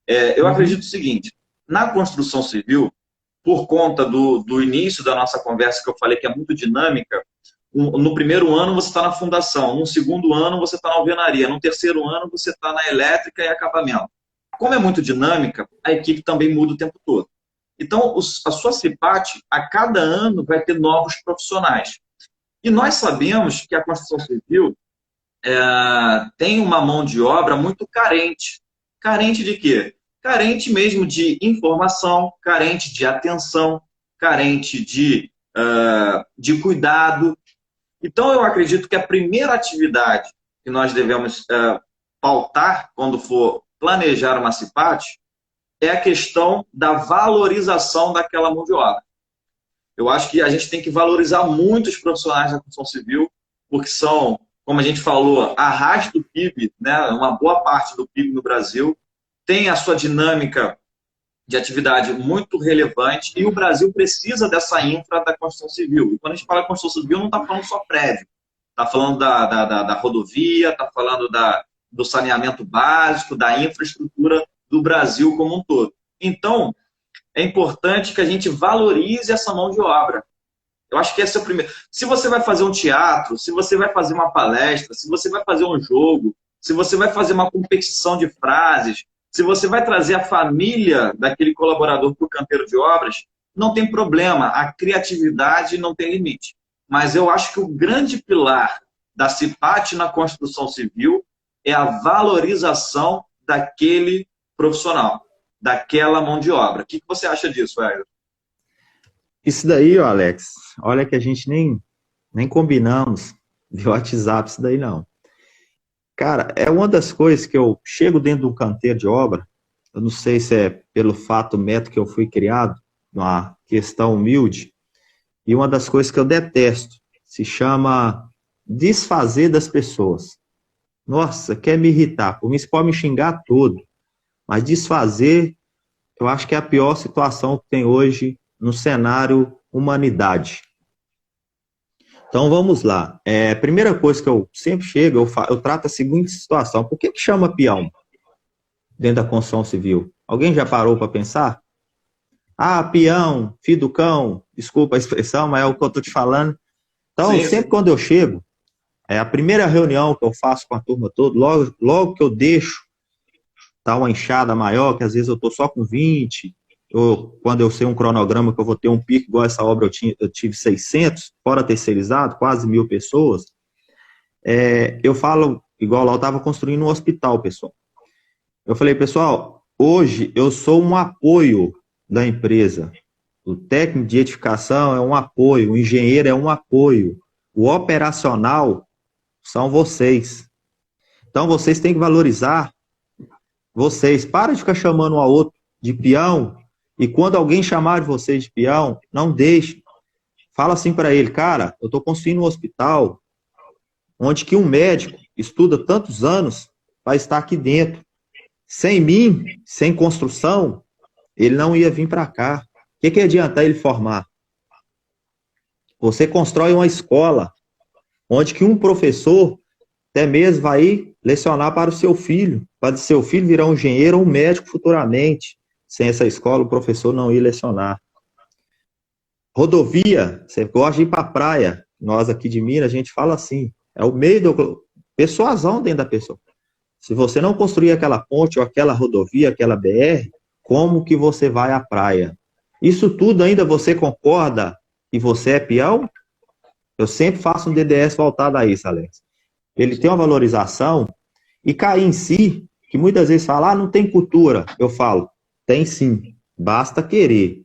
[SPEAKER 1] Eu acredito o seguinte, na construção civil, por conta do início da nossa conversa, que eu falei que é muito dinâmica, no primeiro ano você está na fundação, no segundo ano você está na alvenaria, no terceiro ano você está na elétrica e acabamento. Como é muito dinâmica, a equipe também muda o tempo todo. Então, a sua CIPAT, a cada ano, vai ter novos profissionais. E nós sabemos que a construção civil tem uma mão de obra muito carente. Carente de quê? Carente mesmo de informação, carente de atenção, carente de cuidado. Então, eu acredito que a primeira atividade que nós devemos pautar quando for planejar uma CIPAT é a questão da valorização daquela mão de obra. Eu acho que a gente tem que valorizar muito os profissionais da construção civil, porque são, como a gente falou, arrasta do PIB, né? Uma boa parte do PIB no Brasil, tem a sua dinâmica de atividade muito relevante e o Brasil precisa dessa infra da construção civil. E quando a gente fala de construção civil, não está falando só prédio. Está falando da rodovia, está falando do saneamento básico, da infraestrutura do Brasil como um todo. Então, é importante que a gente valorize essa mão de obra. Eu acho que esse é o primeiro. Se você vai fazer um teatro, se você vai fazer uma palestra, se você vai fazer um jogo, se você vai fazer uma competição de frases, se você vai trazer a família daquele colaborador para o canteiro de obras, não tem problema, a criatividade não tem limite. Mas eu acho que o grande pilar da CIPAT na construção civil é a valorização daquele profissional, daquela mão de obra. O que você acha disso, Hélio?
[SPEAKER 2] Isso daí, ó, Alex, olha que a gente nem combinamos de WhatsApp, isso daí não. Cara, é uma das coisas que eu chego dentro de um canteiro de obra, eu não sei se é pelo fato método que eu fui criado, uma questão humilde, e uma das coisas que eu detesto, se chama desfazer das pessoas. Nossa, quer me irritar, por mim você pode me xingar todo, mas desfazer, eu acho que é a pior situação que tem hoje no cenário humanidade. Então vamos lá. Primeira coisa que eu sempre chego, eu trato a seguinte situação. Por que chama peão dentro da construção civil? Alguém já parou para pensar? Ah, peão, filho do cão, desculpa a expressão, mas é o que eu estou te falando. Então,
[SPEAKER 1] Sim,
[SPEAKER 2] sempre
[SPEAKER 1] sim.
[SPEAKER 2] quando eu chego, é a primeira reunião que eu faço com a turma toda, logo que eu deixo tá uma enxada maior, que às vezes eu estou só com 20, ou quando eu sei um cronograma que eu vou ter um pico, igual essa obra eu tive 600, fora terceirizado, quase 1.000 pessoas, eu falo, igual lá eu estava construindo um hospital, pessoal. Eu falei, pessoal, hoje eu sou um apoio da empresa. O técnico de edificação é um apoio, o engenheiro é um apoio, o operacional são vocês. Então vocês têm que valorizar vocês. Para de ficar chamando um ao outro de peão, e quando alguém chamar de vocês de peão, não deixe. Fala assim para ele, cara, eu estou construindo um hospital onde que um médico estuda tantos anos para estar aqui dentro. Sem mim, sem construção, ele não ia vir para cá. O que adianta ele formar? Você constrói uma escola onde que um professor até mesmo vai lecionar para o seu filho, para o seu filho virar um engenheiro ou um médico futuramente. Sem essa escola, o professor não ia lecionar. Rodovia, você gosta de ir para a praia. Nós aqui de Minas, a gente fala assim, é o meio do persuasão dentro da pessoa. Se você não construir aquela ponte ou aquela rodovia, aquela BR, como que você vai à praia? Isso tudo ainda você concorda que você é peão? Eu sempre faço um DDS voltado a isso, Alex. Ele tem uma valorização e cair em si, que muitas vezes fala, não tem cultura. Eu falo, tem sim, basta querer.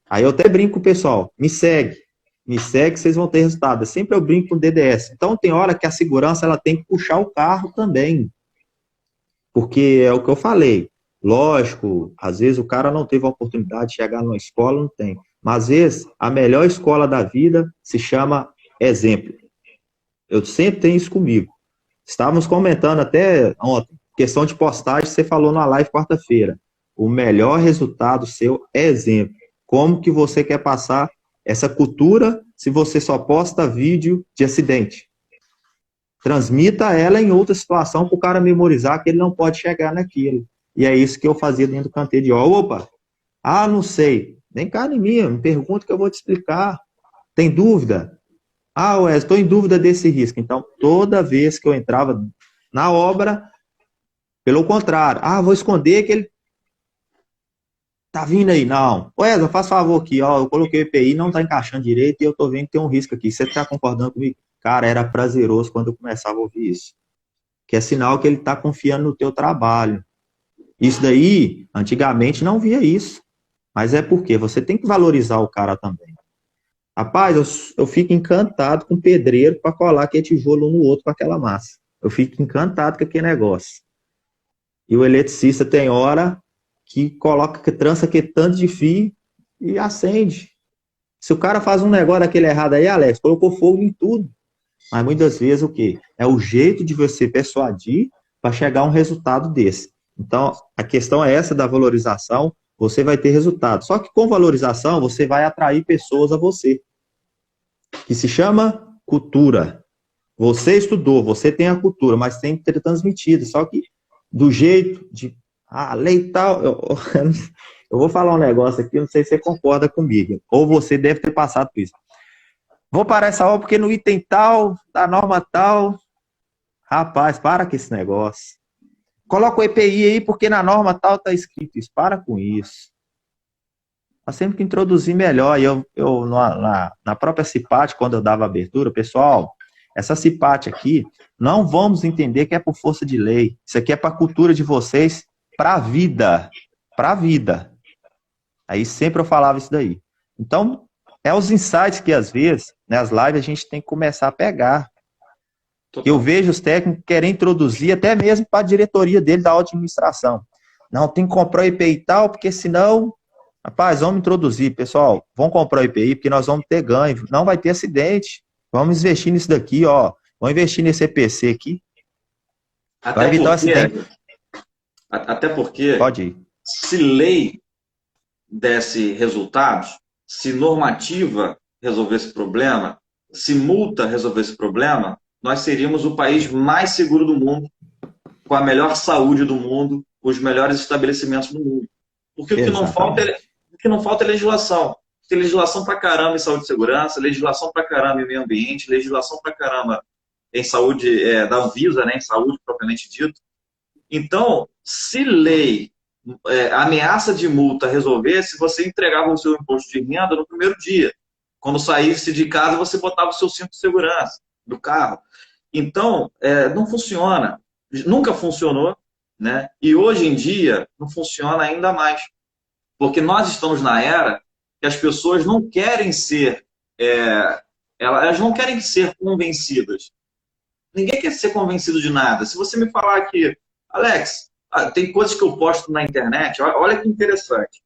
[SPEAKER 2] Aí eu até brinco com o pessoal, me segue que vocês vão ter resultado. Sempre eu brinco com o DDS. Então tem hora que a segurança ela tem que puxar o carro também. Porque é o que eu falei. Lógico, às vezes o cara não teve a oportunidade de chegar numa escola, não tem. Mas às vezes a melhor escola da vida se chama exemplo. Eu sempre tenho isso comigo. Estávamos comentando até ontem, questão de postagem, você falou na live quarta-feira. O melhor resultado seu é exemplo. Como que você quer passar essa cultura se você só posta vídeo de acidente? Transmita ela em outra situação para o cara memorizar que ele não pode chegar naquilo. E é isso que eu fazia dentro do canteiro de obra. Opa, não sei. Vem cá em mim, me pergunta que eu vou te explicar. Tem dúvida? Wesley, estou em dúvida desse risco. Então, toda vez que eu entrava na obra, pelo contrário, vou esconder que ele tá vindo aí. Não. Wesley, faz favor aqui, ó, eu coloquei o EPI, não tá encaixando direito e eu tô vendo que tem um risco aqui. Você tá concordando comigo? Cara, era prazeroso quando eu começava a ouvir isso. Que é sinal que ele tá confiando no teu trabalho. Isso daí, antigamente não via isso. Mas é porque você tem que valorizar o cara também. Rapaz, eu fico encantado com o pedreiro para colar aquele tijolo um no outro com aquela massa. Eu fico encantado com aquele negócio. E o eletricista tem hora que coloca, que trança aquele tanto de fio e acende. Se o cara faz um negócio daquele errado aí, Alex, colocou fogo em tudo. Mas muitas vezes o quê? É o jeito de você persuadir para chegar a um resultado desse. Então, a questão é essa da valorização, você vai ter resultado. Só que com valorização, você vai atrair pessoas a você. Que se chama cultura. Você estudou, você tem a cultura, mas tem que ter transmitido. Só que do jeito de lei e tal, eu vou falar um negócio aqui, não sei se você concorda comigo, ou você deve ter passado por isso. Vou parar essa obra porque no item tal, da norma tal, rapaz, para com esse negócio. Coloca o EPI aí porque na norma tal tá escrito isso. Para com isso. Nós temos que introduzir melhor. E eu na própria CIPAT, quando eu dava abertura, pessoal, essa CIPAT aqui, não vamos entender que é por força de lei. Isso aqui é para a cultura de vocês, para a vida. Para a vida. Aí sempre eu falava isso daí. Então, é os insights que, às vezes, nas lives, a gente tem que começar a pegar. Eu vejo os técnicos querem introduzir, até mesmo para a diretoria dele da administração. Não, tem que comprar o IPI e tal, porque senão, rapaz, vamos introduzir, pessoal, vamos comprar o IPI, porque nós vamos ter ganho, não vai ter acidente. Vamos investir nisso daqui, ó. Vamos investir nesse EPC aqui. Vai evitar o acidente.
[SPEAKER 1] Até porque,
[SPEAKER 2] pode ir.
[SPEAKER 1] Se lei desse resultados, se normativa resolvesse problema, se multa resolvesse problema, nós seríamos o país mais seguro do mundo, com a melhor saúde do mundo, os melhores estabelecimentos do mundo. Porque o que não falta é legislação. Tem legislação pra caramba em saúde e segurança, legislação pra caramba em meio ambiente, legislação pra caramba em saúde, da Anvisa, né, em saúde propriamente dito. Então, se lei, ameaça de multa resolvesse, você entregava o seu imposto de renda no primeiro dia. Quando saísse de casa, você botava o seu cinto de segurança do carro. Então, não funciona. Nunca funcionou, né? E hoje em dia não funciona ainda mais. Porque nós estamos na era que as pessoas não querem ser, elas não querem ser convencidas. Ninguém quer ser convencido de nada. Se você me falar que, Alex, tem coisas que eu posto na internet, olha que interessante.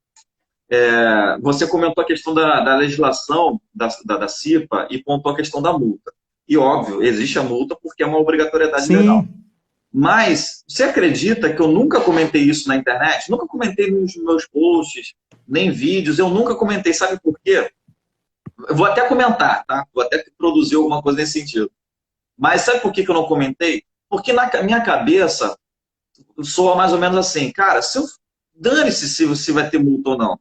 [SPEAKER 1] Você comentou a questão da legislação da CIPA e pontuou a questão da multa. E, óbvio, existe a multa porque é uma obrigatoriedade legal. Mas você acredita que eu nunca comentei isso na internet? Nunca comentei nos meus posts, nem vídeos, eu nunca comentei. Sabe por quê? Eu vou até comentar, tá? Vou até produzir alguma coisa nesse sentido. Mas sabe por que eu não comentei? Porque na minha cabeça soa mais ou menos assim, cara, dane-se se vai ter multa ou não.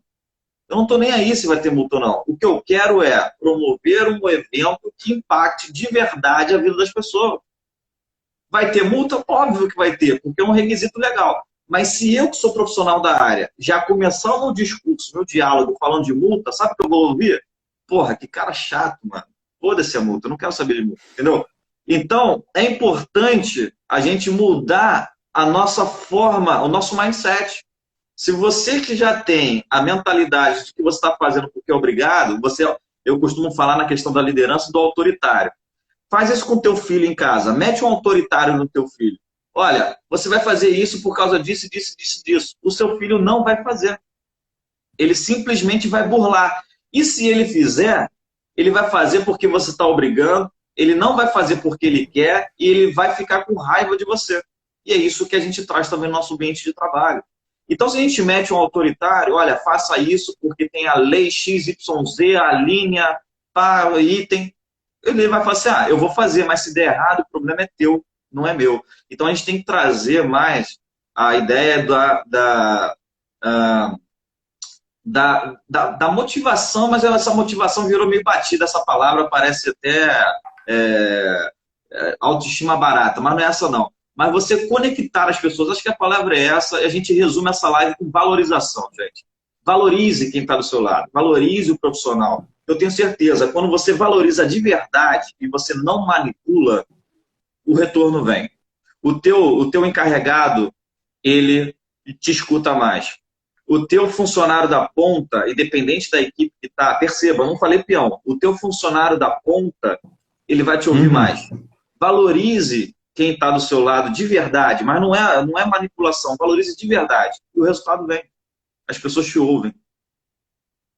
[SPEAKER 1] Eu não estou nem aí se vai ter multa ou não. O que eu quero é promover um evento que impacte de verdade a vida das pessoas. Vai ter multa? Óbvio que vai ter, porque é um requisito legal. Mas se eu, que sou profissional da área, já começar o meu discurso, meu diálogo falando de multa, sabe o que eu vou ouvir? Porra, que cara chato, mano. Foda-se a multa, eu não quero saber de multa, entendeu? Então, é importante a gente mudar a nossa forma, o nosso mindset. Se você que já tem a mentalidade de que você está fazendo porque é obrigado, eu costumo falar na questão da liderança do autoritário. Faz isso com o teu filho em casa. Mete um autoritário no teu filho. Olha, você vai fazer isso por causa disso, disso, disso, disso. O seu filho não vai fazer. Ele simplesmente vai burlar. E se ele fizer, ele vai fazer porque você está obrigando, ele não vai fazer porque ele quer e ele vai ficar com raiva de você. E é isso que a gente traz também no nosso ambiente de trabalho. Então, se a gente mete um autoritário, olha, faça isso porque tem a lei XYZ, a linha, item, ele vai falar assim, eu vou fazer, mas se der errado, o problema é teu, não é meu. Então, a gente tem que trazer mais a ideia da motivação, mas essa motivação virou meio batida, essa palavra parece até autoestima barata, mas não é essa não. Mas você conectar as pessoas, acho que a palavra é essa, e a gente resume essa live com valorização, gente. Valorize quem está do seu lado, valorize o profissional. Eu tenho certeza, quando você valoriza de verdade e você não manipula, o retorno vem. O teu encarregado, ele te escuta mais. O teu funcionário da ponta, independente da equipe que está, perceba, eu não falei peão, o teu funcionário da ponta, ele vai te ouvir mais. Valorize quem está do seu lado de verdade, mas não é manipulação, valorize de verdade. E o resultado vem. As pessoas te ouvem.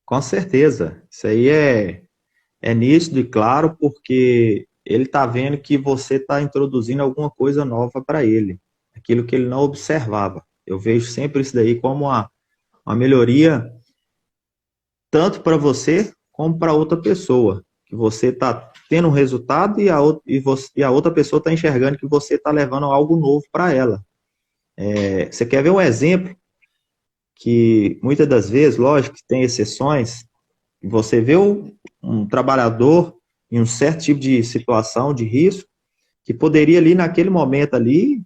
[SPEAKER 2] Com certeza. Isso aí é nítido e claro, porque ele está vendo que você está introduzindo alguma coisa nova para ele, aquilo que ele não observava. Eu vejo sempre isso daí como uma melhoria, tanto para você como para outra pessoa, que você está tendo um resultado e a outra pessoa está enxergando que você está levando algo novo para ela. Você quer ver um exemplo? Que muitas das vezes, lógico que tem exceções, você vê um trabalhador em um certo tipo de situação, de risco, que poderia ali naquele momento ali,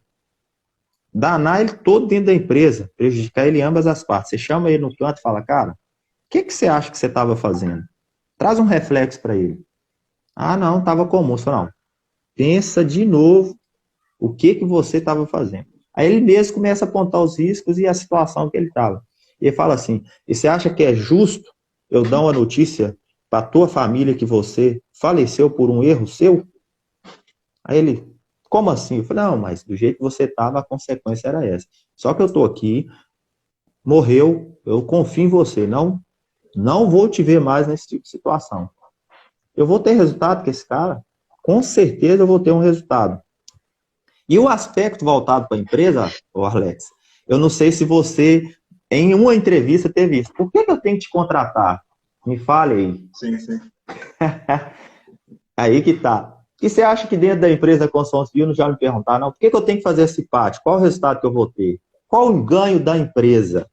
[SPEAKER 2] danar ele todo dentro da empresa, prejudicar ele em ambas as partes. Você chama ele no canto e fala, cara, o que você acha que você estava fazendo? Traz um reflexo para ele. Ah, não, estava comum. Não. Pensa de novo o que você estava fazendo. Aí ele mesmo começa a apontar os riscos e a situação que ele estava. E ele fala assim, e você acha que é justo eu dar uma notícia para a tua família que você faleceu por um erro seu? Aí ele, como assim? Eu falei, não, mas do jeito que você estava, a consequência era essa. Só que eu estou aqui, morreu, eu confio em você, não vou te ver mais nesse tipo de situação. Eu vou ter resultado com esse cara? Com certeza eu vou ter um resultado. E o aspecto voltado para a empresa, ô Arlex, eu não sei se você, em uma entrevista, teve isso. Por que eu tenho que te contratar? Me fale aí.
[SPEAKER 1] Sim, sim.
[SPEAKER 2] Aí que tá. E você acha que dentro da empresa da construção civil não já me perguntaram, não, por que eu tenho que fazer esse PAT? Qual o resultado que eu vou ter? Qual o ganho da empresa?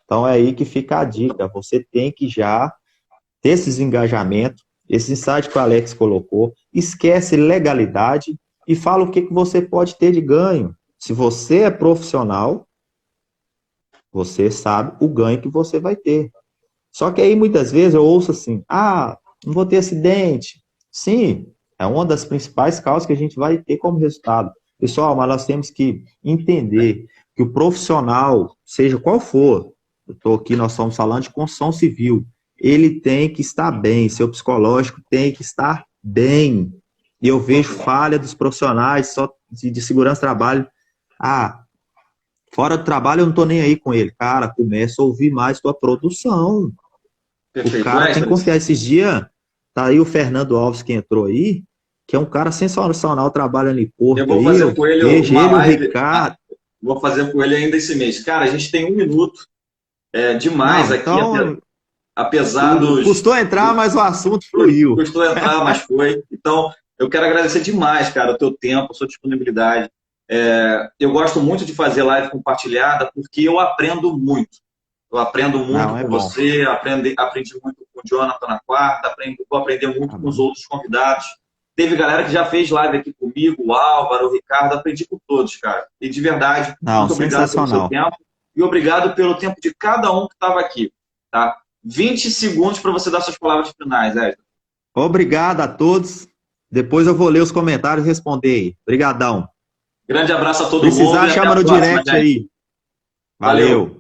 [SPEAKER 2] Então é aí que fica a dica. Você tem que já ter esses engajamentos, esse insight que o Alex colocou, esquece legalidade e fala o que você pode ter de ganho. Se você é profissional, você sabe o ganho que você vai ter. Só que aí muitas vezes eu ouço assim, não vou ter acidente. Sim, é uma das principais causas que a gente vai ter como resultado. Pessoal, mas nós temos que entender que o profissional, seja qual for, nós estamos falando de construção civil, ele tem que estar bem, seu psicológico tem que estar bem. E eu vejo falha dos profissionais só de segurança do trabalho. Fora do trabalho eu não estou nem aí com ele. Cara, começa a ouvir mais tua produção. Perfeito. O cara tem que confiar. Esses dias, tá aí o Fernando Alves que entrou aí, que é um cara sensacional, trabalhando em Porto.
[SPEAKER 1] Eu vou fazer com ele
[SPEAKER 2] uma live. Ricardo.
[SPEAKER 1] Vou fazer com ele ainda esse mês. Cara, a gente tem 1 minuto. Demais aqui. Então, apesar dos...
[SPEAKER 2] Custou entrar, mas o assunto fluiu.
[SPEAKER 1] Custou entrar, mas foi. Então, eu quero agradecer demais, cara, o teu tempo, a sua disponibilidade. Eu gosto muito de fazer live compartilhada porque eu aprendo muito. Eu aprendo muito com você, aprendi muito com o Jonathan na quarta, vou aprender muito com os outros convidados. Teve galera que já fez live aqui comigo, o Álvaro, o Ricardo, aprendi com todos, cara. E de verdade, muito obrigado pelo seu tempo e obrigado pelo tempo de cada um que estava aqui. Tá? 20 segundos para você dar suas palavras finais, Esdras.
[SPEAKER 2] Obrigado a todos. Depois eu vou ler os comentários e responder aí. Obrigadão.
[SPEAKER 1] Grande abraço a todo mundo.
[SPEAKER 2] Precisar, chama no direct aí. Valeu.